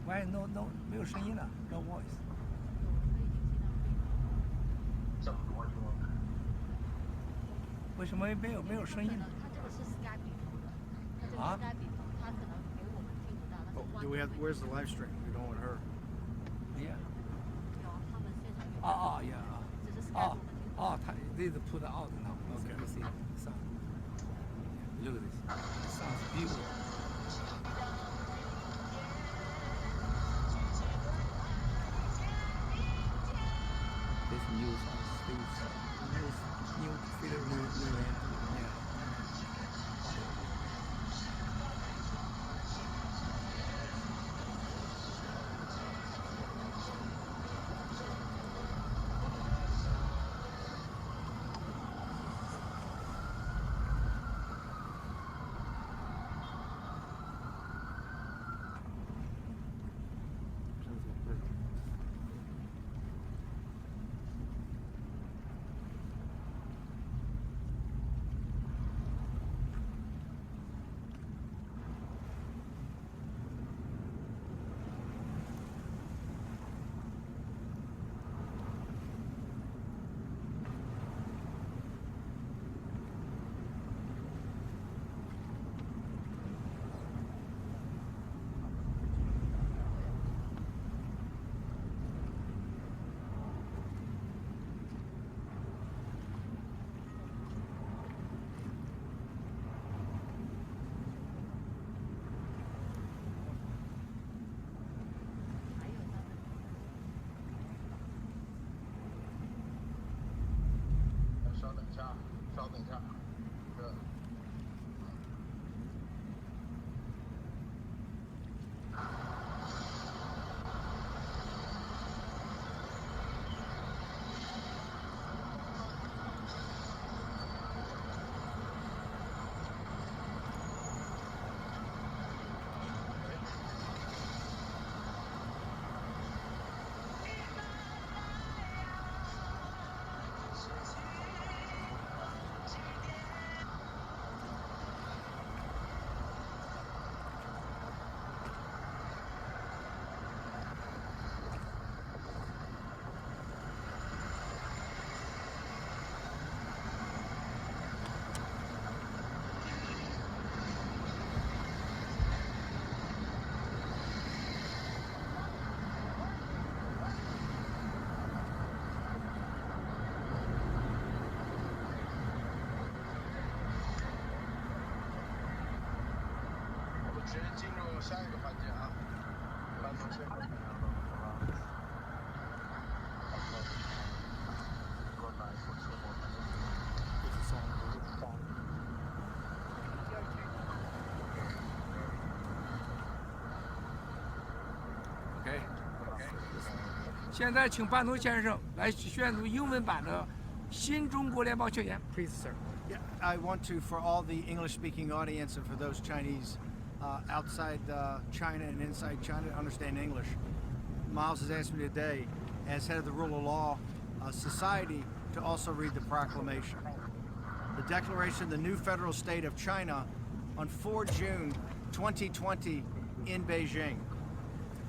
A: Why no 没有声音了 ？No voice. 为什么没有声音呢？
C: 它这个是 Skype 里头的，它这个 Skype 里头，它可能给我们听不到。但是
B: Do we have? Where's the live stream? We don't want her.
A: Yeah.
C: 有他们现场有。
A: yeah.
C: 只是 Skype 我们听不到。
A: 他 they put out now. Okay. Let's see sound. Look at this. It sounds beautiful. This news on states. New film new yeah. OK， 现在请班农先生来宣读英文版的新中国联邦宣言。Please, sir.
B: Yeah, I want to, for all the English-speaking audience and for those Chinese outside China and inside China to understand English, Miles has asked me today, as head of the Rule of Law Society, to also read the proclamation. The declaration of the new federal state of China on 4 June 2020 in Beijing.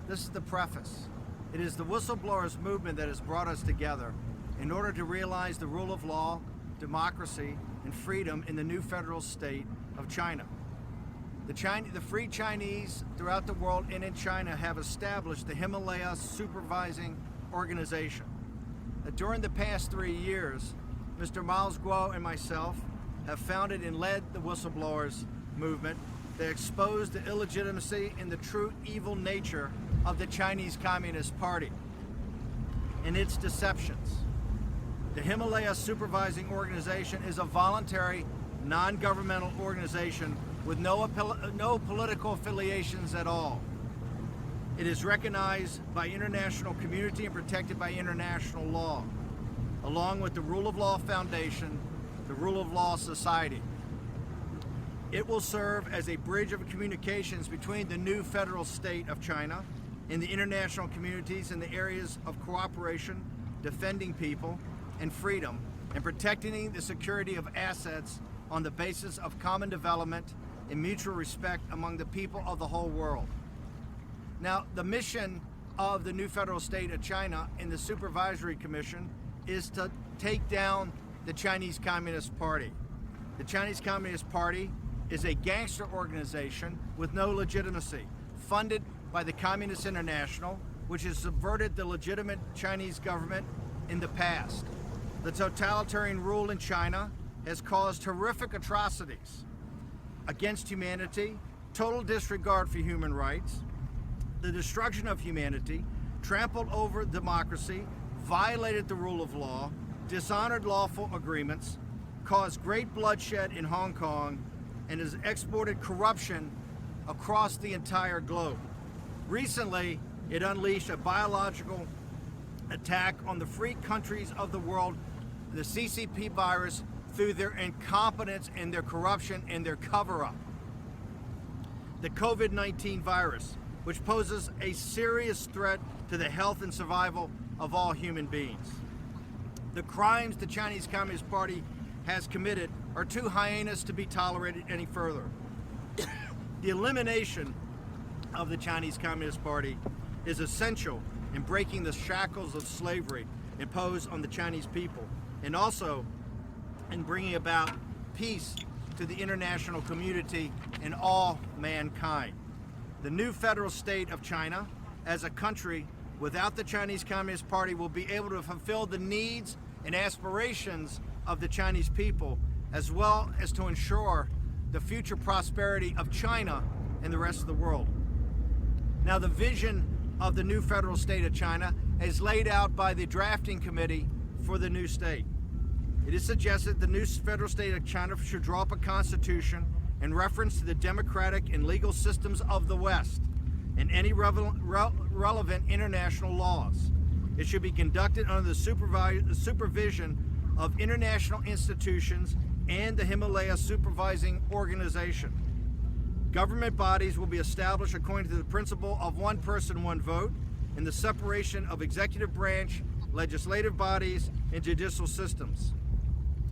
B: This is the preface. It is the whistleblowers movement that has brought us together in order to realize the rule of law, democracy, and freedom in the new federal state of China. The free Chinese throughout the world and in China have established the Himalaya Supervising Organization. During the past 3 years, Mr. Miles Guo and myself have founded and led the whistleblowers movement that exposed the illegitimacy and the true evil nature of the Chinese Communist Party and its deceptions. The Himalaya Supervising Organization is a voluntary, non-governmental organization with no political affiliations at all. It is recognized by international community and protected by international law, along with the Rule of Law Foundation, the Rule of Law Society. It will serve as a bridge of communications between the new federal state of China and the international communities in the areas of cooperation, defending people and freedom, and protecting the security of assets on the basis of common development and mutual respect among the people of the whole world. Now, the mission of the new federal state of China and the Supervisory Commission is to take down the Chinese Communist Party. The Chinese Communist Party is a gangster organization with no legitimacy, funded by the Communist International, which has subverted the legitimate Chinese government in the past. The totalitarian rule in China has caused horrific atrocities against humanity, total disregard for human rights, the destruction of humanity, trampled over democracy, violated the rule of law, dishonored lawful agreements, caused great bloodshed in Hong Kong, and has exported corruption across the entire globe. Recently, it unleashed a biological attack on the free countries of the world, the CCP virus, through their incompetence and their corruption and their cover-up. The COVID-19 virus, which poses a serious threat to the health and survival of all human beings. The crimes the Chinese Communist Party has committed are too heinous to be tolerated any further. The elimination of the Chinese Communist Party is essential in breaking the shackles of slavery imposed on the Chinese people, and also in bringing about peace to the international community and all mankind. The new federal state of China, as a country without the Chinese Communist Party, will be able to fulfill the needs and aspirations of the Chinese people, as well as to ensure the future prosperity of China and the rest of the world. Now, the vision of the new federal state of China is laid out by the drafting committee for the new state. It is suggested the new federal state of China should draw up a constitution in reference to the democratic and legal systems of the West and any relevant international laws. It should be conducted under the supervision of international institutions and the Himalaya Supervising Organization. Government bodies will be established according to the principle of one person, one vote, and the separation of executive branch, legislative bodies, and judicial systems.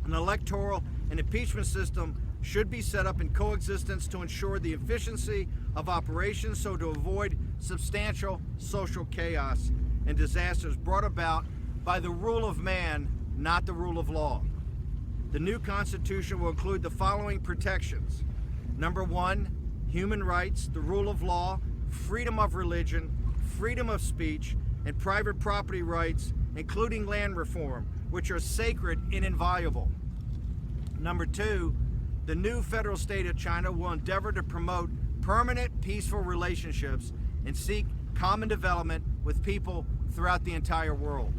B: An electoral and impeachment system should be set up in coexistence to ensure the efficiency of operations, so to avoid substantial social chaos and disasters brought about by the rule of man, not the rule of law. The new Constitution will include the following protections. Number 1, human rights, the rule of law, freedom of religion, freedom of speech, and private property rights, including land reform, which are sacred and inviolable. Number 2, the new federal state of China will endeavor to promote permanent peaceful relationships and seek common development with people throughout the entire world.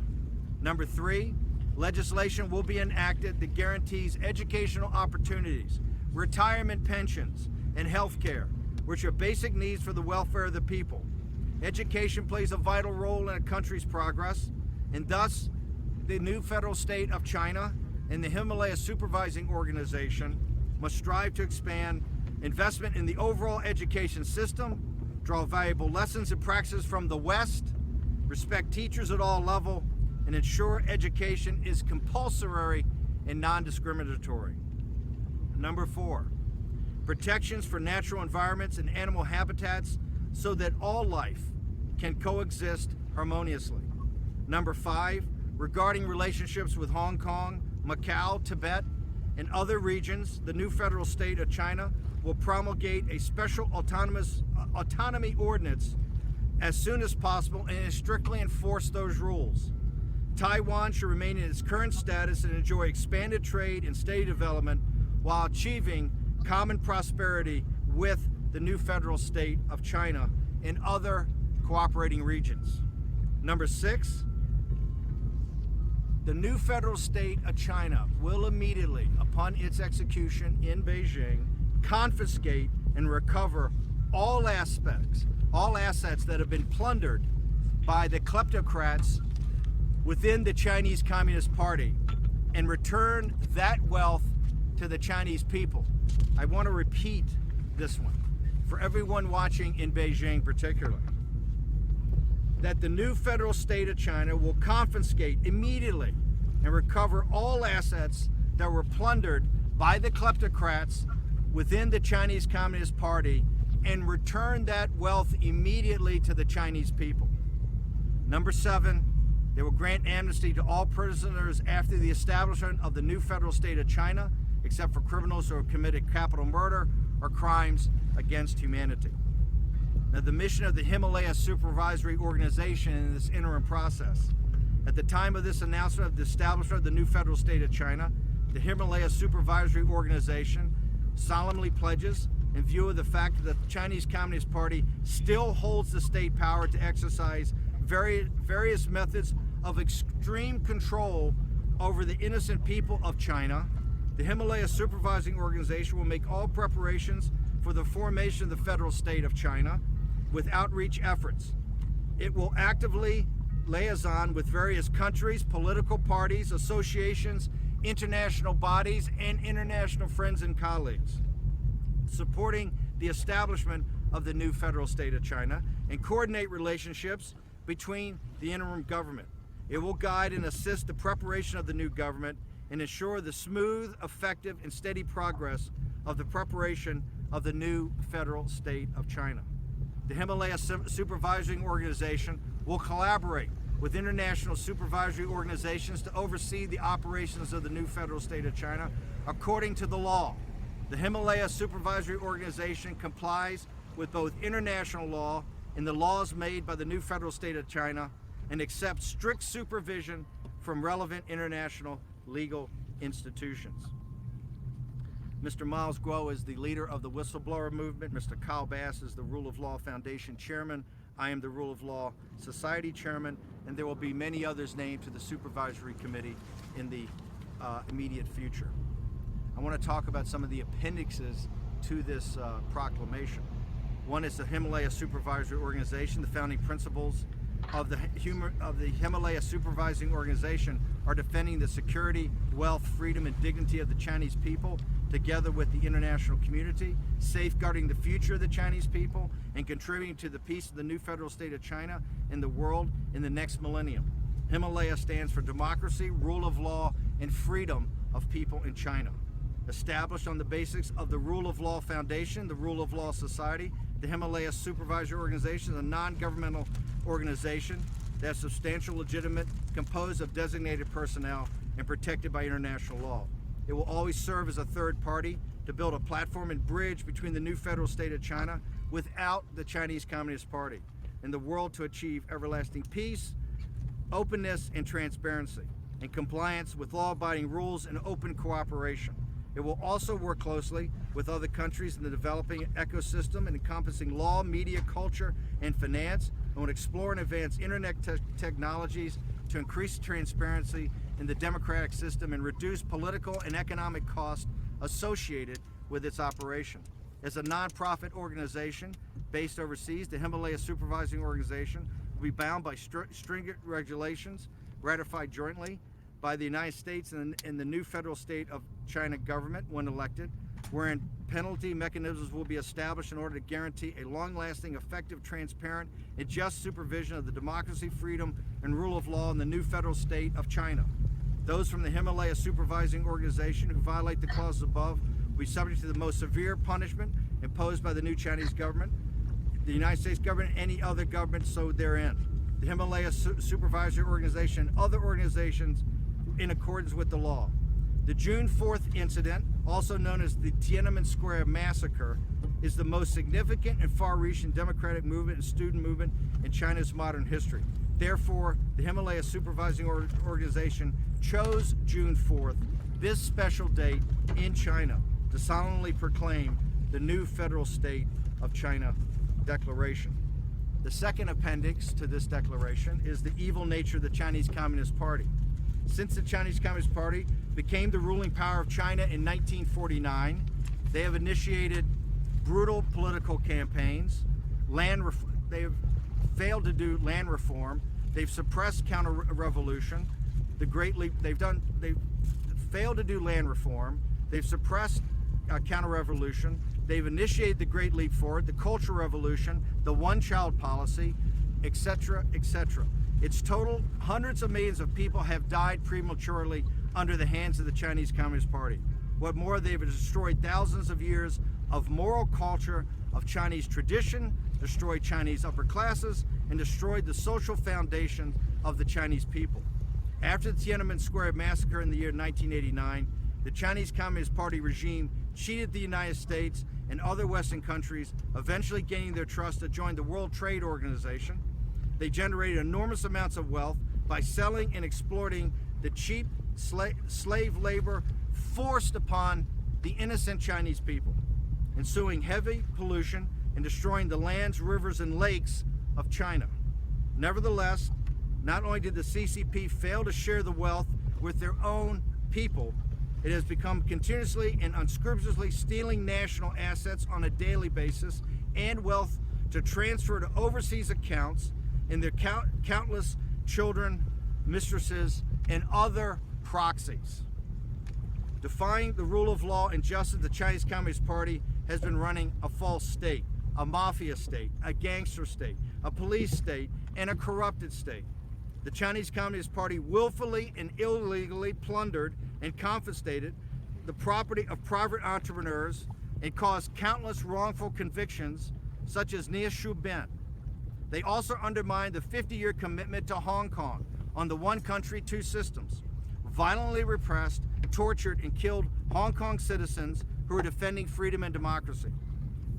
B: Number 3, legislation will be enacted that guarantees educational opportunities, retirement pensions, and health care, which are basic needs for the welfare of the people. Education plays a vital role in a country's progress, and thus the new federal state of China and the Himalaya Supervising Organization must strive to expand investment in the overall education system, draw valuable lessons and practices from the West, respect teachers at all levels, and ensure education is compulsory and non-discriminatory. Number 4, protections for natural environments and animal habitats so that all life can coexist harmoniously. Number 5, regarding relationships with Hong Kong, Macau, Tibet, and other regions, the new federal state of China will promulgate a special autonomy ordinance as soon as possible and strictly enforce those rules. Taiwan should remain in its current status and enjoy expanded trade and steady development while achieving common prosperity with the new federal state of China and other cooperating regions. Number 6, the new federal state of China will immediately, upon its execution in Beijing, confiscate and recover all assets that have been plundered by the kleptocrats within the Chinese Communist Party and return that wealth to the Chinese people. I want to repeat this one for everyone watching in Beijing particularly, that the new federal state of China will confiscate immediately and recover all assets that were plundered by the kleptocrats within the Chinese Communist Party and return that wealth immediately to the Chinese people. Number 7, they will grant amnesty to all prisoners after the establishment of the new federal state of China, except for criminals who have committed capital murder or crimes against humanity. Now, the mission of the Himalaya Supervisory Organization in this interim process. At the time of this announcement of the establishment of the new federal state of China, the Himalaya Supervisory Organization solemnly pledges, in view of the fact that the Chinese Communist Party still holds the state power to exercise various methods of extreme control over the innocent people of China, the Himalaya Supervising Organization will make all preparations for the formation of the federal state of China with outreach efforts. It will actively liaison with various countries, political parties, associations, international bodies, and international friends and colleagues, supporting the establishment of the new federal state of China and coordinate relationships between the interim government. It will guide and assist the preparation of the new government and ensure the smooth, effective, and steady progress of the preparation of the new federal state of China. The Himalaya Supervising Organization will collaborate with international supervisory organizations to oversee the operations of the new federal state of China according to the law. The Himalaya Supervisory Organization complies with both international law and the laws made by the new federal state of China and accepts strict supervision from relevant international legal institutions. Mr. Miles Guo is the leader of the whistleblower movement. Mr. Kyle Bass is the Rule of Law Foundation chairman. I am the Rule of Law Society chairman, and there will be many others named to the supervisory committee in the immediate future. I want to talk about some of the appendixes to this proclamation. One is the Himalaya Supervisory Organization. The founding principles of the Himalaya Supervising Organization are defending the security, wealth, freedom, and dignity of the Chinese people, together with the international community, safeguarding the future of the Chinese people, and contributing to the peace of the new federal state of China and the world in the next millennium. Himalaya stands for democracy, rule of law, and freedom of people in China. Established on the basics of the Rule of Law Foundation, the Rule of Law Society, the Himalaya Supervisory Organization is a non-governmental organization that has substantial legitimate, composed of designated personnel, and protected by international law. It will always serve as a third party to build a platform and bridge between the new federal state of China without the Chinese Communist Party and the world to achieve everlasting peace, openness, and transparency, and compliance with law-abiding rules and open cooperation. It will also work closely with other countries in the developing ecosystem encompassing law, media, culture, and finance, and will explore and advance internet technologies to increase transparency in the democratic system and reduce political and economic costs associated with its operation. As a non-profit organization based overseas, the Himalaya Supervising Organization will be bound by stringent regulations ratified jointly by the United States and the new federal state of China government when elected, wherein penalty mechanisms will be established in order to guarantee a long-lasting, effective, transparent, and just supervision of the democracy, freedom, and rule of law in the new federal state of China. Those from the Himalaya Supervising Organization who violate the clauses above will be subject to the most severe punishment imposed by the new Chinese government, the United States government, and any other government so therein. The Himalaya Supervisory Organization, and other organizations in accordance with the law. The June 4th incident, also known as the Tiananmen Square Massacre, is the most significant and far-reaching democratic movement and student movement in China's modern history. Therefore, the Himalaya Supervising Organization chose June 4th, this special date in China, to solemnly proclaim the new Federal State of China Declaration. The second appendix to this declaration is the evil nature of the Chinese Communist Party. Since the Chinese Communist Party became the ruling power of China in 1949, they have initiated brutal political campaigns, they have failed to do land reform, they've suppressed counter-revolution, they've failed to do land reform, they've suppressed counter-revolution, they've initiated the Great Leap Forward, the Cultural Revolution, the one-child policy, etc., etc. Its total, hundreds of millions of people have died prematurely under the hands of the Chinese Communist Party. What more, they've destroyed thousands of years of moral culture, of Chinese tradition, destroyed Chinese upper classes, and destroyed the social foundation of the Chinese people. After the Tiananmen Square Massacre in the year 1989, the Chinese Communist Party regime cheated the United States and other Western countries, eventually gaining their trust to join the World Trade Organization. They generated enormous amounts of wealth by selling and exploiting the cheap slave labor forced upon the innocent Chinese people, ensuing heavy pollution and destroying the lands, rivers, and lakes of China. Nevertheless, not only did the CCP fail to share the wealth with their own people, it has become continuously and unscrupulously stealing national assets on a daily basis and wealth to transfer to overseas accounts in their countless children, mistresses, and other proxies. Defying the rule of law and justice, the Chinese Communist Party has been running a false state, a mafia state, a gangster state, a police state, and a corrupted state. The Chinese Communist Party willfully and illegally plundered and confiscated the property of private entrepreneurs and caused countless wrongful convictions, such as Nia Shubin. They also undermined the 50-year commitment to Hong Kong on the one country, two systems, violently repressed, tortured, and killed Hong Kong citizens who are defending freedom and democracy.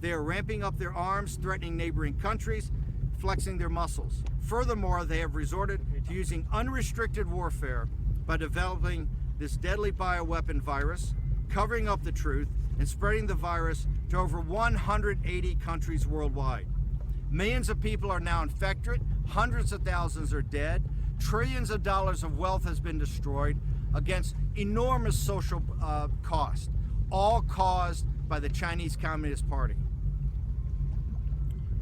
B: They are ramping up their arms, threatening neighboring countries, flexing their muscles. Furthermore, they have resorted to using unrestricted warfare by developing this deadly bioweapon virus, covering up the truth, and spreading the virus to over 180 countries worldwide. Millions of people are now infected, hundreds of thousands are dead, trillions of dollars of wealth has been destroyed against enormous social cost, all caused by the Chinese Communist Party.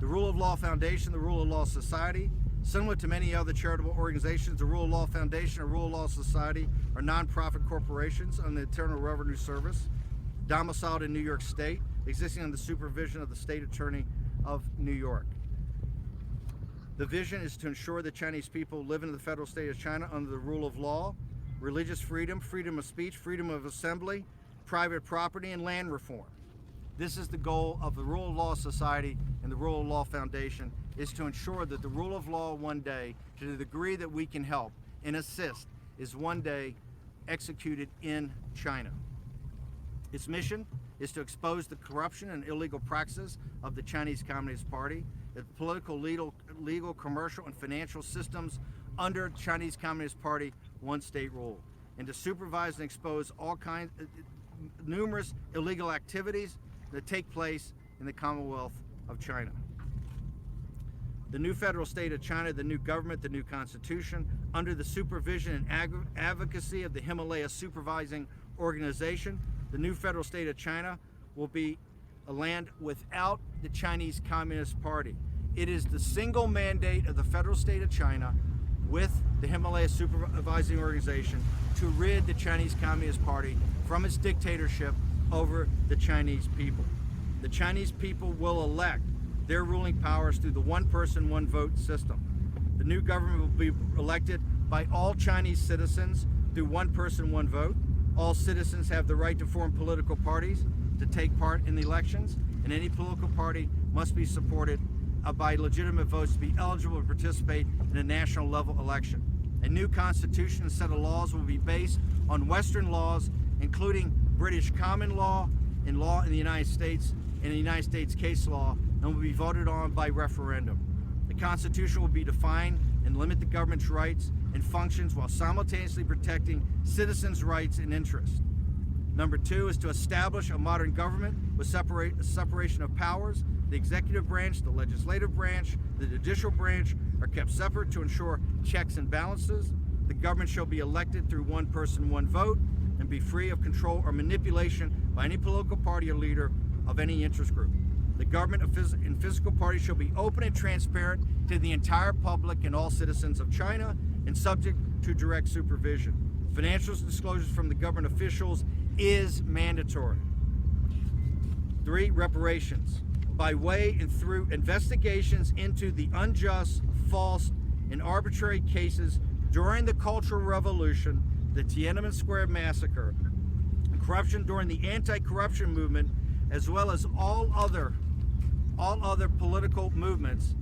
B: The Rule of Law Foundation, the Rule of Law Society, similar to many other charitable organizations, the Rule of Law Foundation and Rule of Law Society are nonprofit corporations under the Internal Revenue Service, domiciled in New York State, existing under the supervision of the State Attorney of New York. The vision is to ensure that Chinese people live in the federal state of China under the rule of law, religious freedom, freedom of speech, freedom of assembly, private property, and land reform. This is the goal of the Rule of Law Society and the Rule of Law Foundation, is to ensure that the rule of law one day, to the degree that we can help and assist, is one day executed in China. Its mission is to expose the corruption and illegal practices of the Chinese Communist Party, the political, legal, commercial, and financial systems under Chinese Communist Party one-state rule, and to supervise and expose all kinds, numerous illegal activities that take place in the Commonwealth of China. The new federal state of China, the new government, the new constitution, under the supervision and advocacy of the Himalaya Supervising Organization, the new federal state of China will be a land without the Chinese Communist Party. It is the single mandate of the federal state of China with the Himalaya Supervising Organization to rid the Chinese Communist Party from its dictatorship over the Chinese people. The Chinese people will elect their ruling powers through the one person, one vote system. The new government will be elected by all Chinese citizens through one person, one vote. All citizens have the right to form political parties, to take part in the elections, and any political party must be supported by legitimate votes to be eligible to participate in a national level election. A new constitution and set of laws will be based on Western laws, including British common law and law in the United States and the United States case law, and will be voted on by referendum. The Constitution will be defined and limit the government's rights and functions while simultaneously protecting citizens' rights and interests. Number 2 is to establish a modern government with separation of powers. The executive branch, the legislative branch, the judicial branch are kept separate to ensure checks and balances. The government shall be elected through one person, one vote, and be free of control or manipulation by any political party or leader of any interest group. The government and physical parties shall be open and transparent to the entire public and all citizens of China and subject to direct supervision. Financial disclosures from the government officials is mandatory. 3, reparations. By way and through investigations into the unjust, false, and arbitrary cases during the Cultural Revolution, the Tiananmen Square Massacre, and corruption during the anti-corruption movement, as well as all other political movements,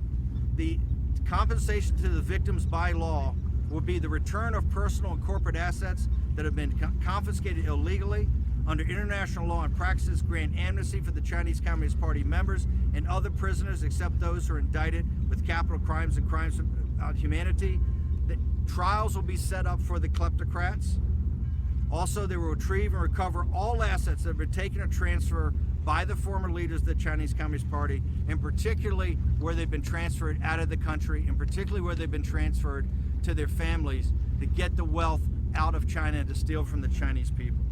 B: the compensation to the victims by law will be the return of personal and corporate assets that have been confiscated illegally. Under international law and practices, grant amnesty for the Chinese Communist Party members and other prisoners except those who are indicted with capital crimes and crimes of humanity. The trials will be set up for the kleptocrats. Also, they will retrieve and recover all assets that have been taken or transferred by the former leaders of the Chinese Communist Party, and particularly where they've been transferred out of the country, and particularly where they've been transferred to their families to get the wealth out of China and to steal from the Chinese people.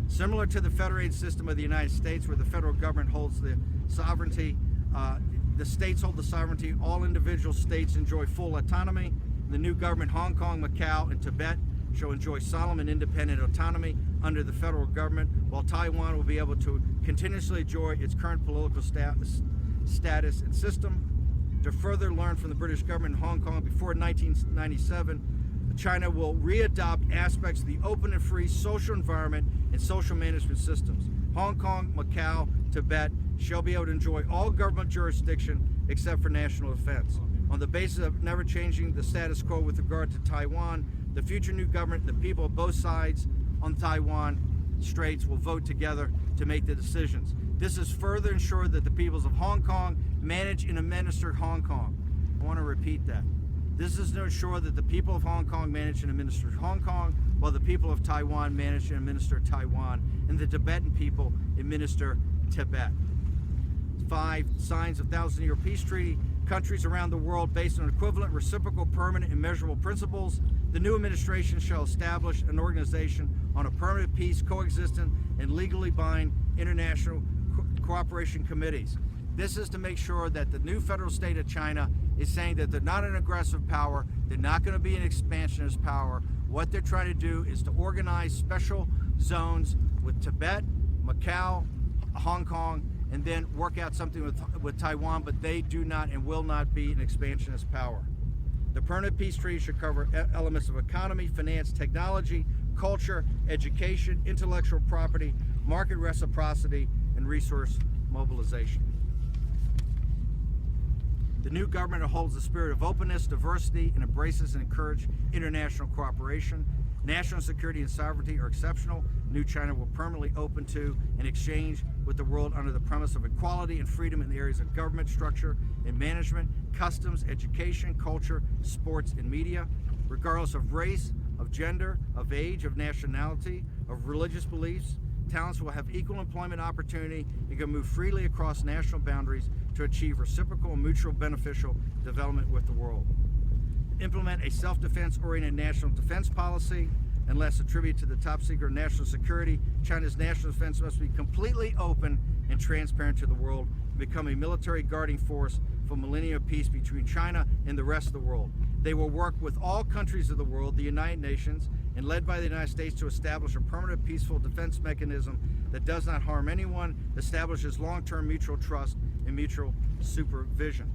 B: Similar to the federated system of the United States, where the federal government holds the sovereignty, the states hold the sovereignty, all individual states enjoy full autonomy. The new government, Hong Kong, Macau, and Tibet shall enjoy solemn and independent autonomy under the federal government, while Taiwan will be able to continuously enjoy its current political status and system. To further learn from the British government in Hong Kong, before 1997, China will readopt aspects of the open and free social environment and social management systems. Hong Kong, Macau, Tibet shall be able to enjoy all government jurisdiction except for national defense. On the basis of never changing the status quo with regard to Taiwan, the future new government, the people of both sides on Taiwan Straits will vote together to make the decisions. This is further ensure that the peoples of Hong Kong manage and administer Hong Kong. I want to repeat that. This is to ensure that the people of Hong Kong manage and administer Hong Kong, while the people of Taiwan manage and administer Taiwan, and the Tibetan people administer Tibet. 5, signs of 1,000-year peace treaty. Countries around the world based on equivalent, reciprocal, permanent, and measurable principles. The new administration shall establish an organization on a permanent peace, coexistence, and legally bind international cooperation committees. This is to make sure that the new federal state of China is saying that they're not an aggressive power, they're not going to be an expansionist power. What they're trying to do is to organize special zones with Tibet, Macau, Hong Kong, and then work out something with Taiwan, but they do not and will not be an expansionist power. The permanent peace treaty should cover elements of economy, finance, technology, culture, education, intellectual property, market reciprocity, and resource mobilization. The new government holds the spirit of openness, diversity, and embraces and encourages international cooperation. National security and sovereignty are exceptional. New China will permanently open to and exchange with the world under the premise of equality and freedom in the areas of government structure and management, customs, education, culture, sports, and media, regardless of race, of gender, of age, of nationality, of religious beliefs. Talents will have equal employment opportunity and can move freely across national boundaries to achieve reciprocal and mutual beneficial development with the world. Implement a self-defense oriented national defense policy. Unless attributed to the top secret of national security, China's national defense must be completely open and transparent to the world and become a military guarding force for millennia of peace between China and the rest of the world. They will work with all countries of the world, the United Nations, and led by the United States to establish a permanent peaceful defense mechanism that does not harm anyone, establishes long-term mutual trust and mutual supervision.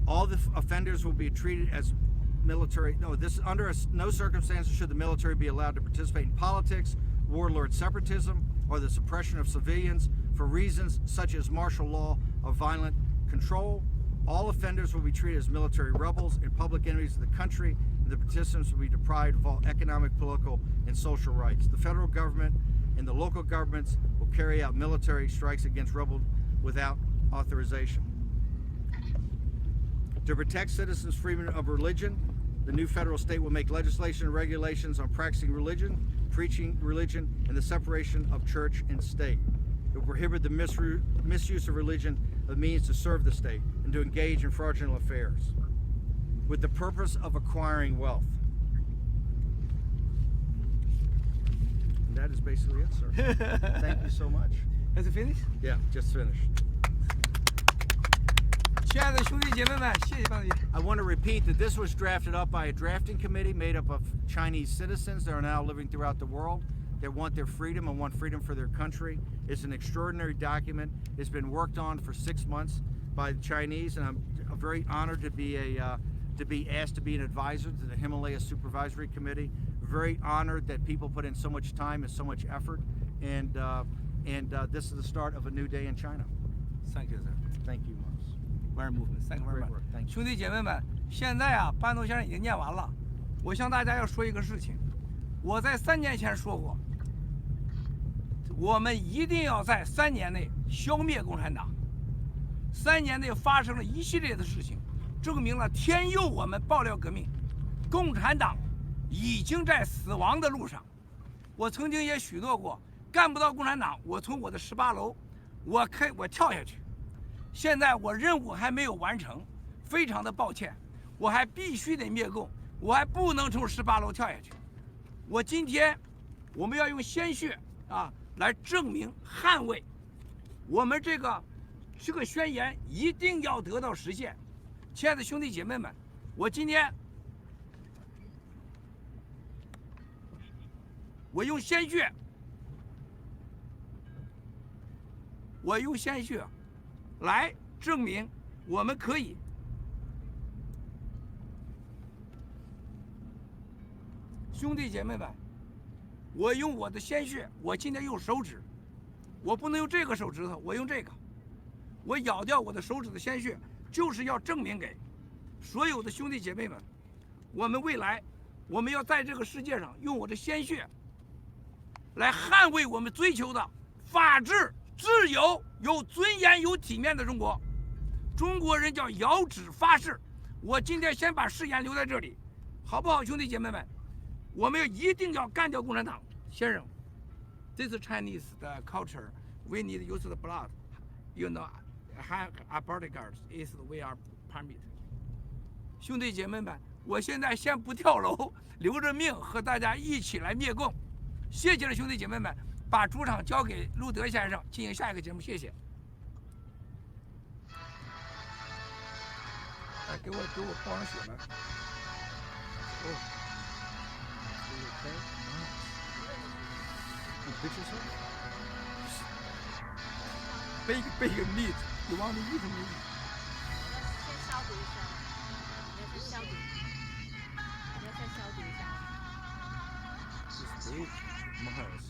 B: All the offenders will be treated as military. Under no circumstances should the military be allowed to participate in politics, warlord separatism, or the suppression of civilians for reasons such as martial law or violent control. All offenders will be treated as military rebels and public enemies of the country, and the participants will be deprived of all economic, political, and social rights. The federal government and the local governments will carry out military strikes against rebels without authorization. To protect citizens' freedom of religion, the new federal state will make legislation and regulations on practicing religion, preaching religion, and the separation of church and state. It will prohibit the misuse of religion as a means to serve the state and to engage in fraudulent affairs with the purpose of acquiring wealth. And that is basically it, sir. Thank you so much.
A: Has it finished?
B: Yeah, just finished.
A: 亲爱的兄弟姐妹们，谢谢班主席。
B: I want to repeat that this was drafted up by a drafting committee made up of Chinese citizens that are now living throughout the world that want their freedom and want freedom for their country. It's an extraordinary document. It's been worked on for 6 months by the Chinese, and I'm very honored to be asked to be an advisor to the Himalaya Supervisory Committee. Very honored that people put in so much time and so much effort, and this is the start of a new day in China.
A: Thank you, sir.
B: Thank you, Mons.
A: Very movement. Thank you very
B: Great
A: much.
B: work. Thank you.
A: 兄弟姐妹们，现在啊，班农先生已经念完了。我向大家要说一个事情，我在3年前说过，我们一定要在3年内消灭共产党。3年内发生了一系列的事情，证明了天佑我们爆料革命，共产党已经在死亡的路上。我曾经也许诺过，干不到共产党，我从我的18楼，我跳下去。现在我任务还没有完成，非常的抱歉，我还必须得灭共，我还不能从18楼跳下去。今天我们要用鲜血啊来证明捍卫我们这个宣言一定要得到实现。亲爱的兄弟姐妹们，我今天我用鲜血来证明我们可以。兄弟姐妹们，我用我的鲜血，我今天用手指，我不能用这个手指头，我用这个，我咬掉我的手指的鲜血，就是要证明给所有的兄弟姐妹们，我们未来我们要在这个世界上用我的鲜血来捍卫我们追求的法治、自由、有尊严、有体面的中国。中国人叫摇指发誓。我今天先把誓言留在这里，好不好，兄弟姐妹们？我们一定要干掉共产党。先生 ，this is Chinese 的 culture. We need use the blood. You know, our bodyguards is we are permit. 兄弟姐妹们，我现在先不跳楼，留着命和大家一起来灭共。谢谢了，兄弟姐妹们，把主场交给路德先生进行下一个节目，谢谢。哎，给我包上血了。哦。Big meat. You want to eat meat?
C: 先消毒一下，你要先消毒，你要先消毒一下。
B: It's big. Miles.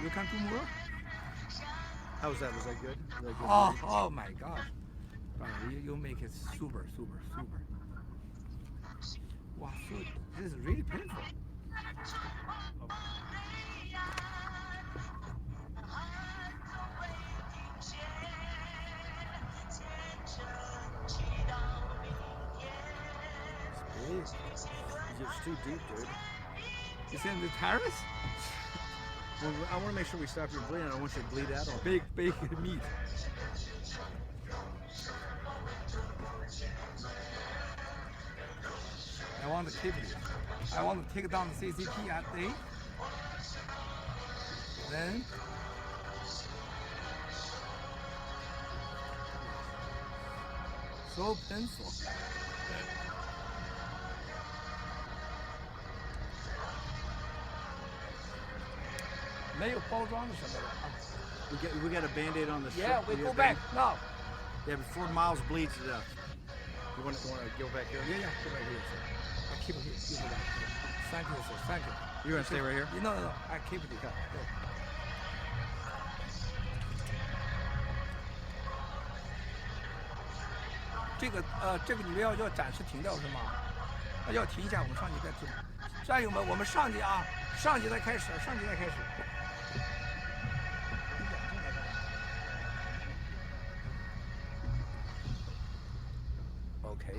A: You can do more?
B: How was that? Was that good?
A: Oh my God. You make it super. Wow, so this is really painful.
B: It's too deep, dude.
A: It's in the terrace?
B: Well, I want to make sure we stop your bleeding. I don't want you to bleed out on
A: Big meat. I want to keep it. I want to take down the CCP at day. Then so painful.
B: We got a Band-Aid on the shirt.
A: Yeah, we go back now.
B: Yeah, before Miles bleeds to death. You want to go back here?
G: Yeah, go back here, sir. I keep it here. You go back here. Thank you, sir. Thank you.
B: You're gonna stay right here?
G: No, no, no. I keep it here. Go. 这个你们要暂时停掉是吗？要停一下，我们上去再做。战友们，我们上去啊，上去再开始，上去再开始。OK。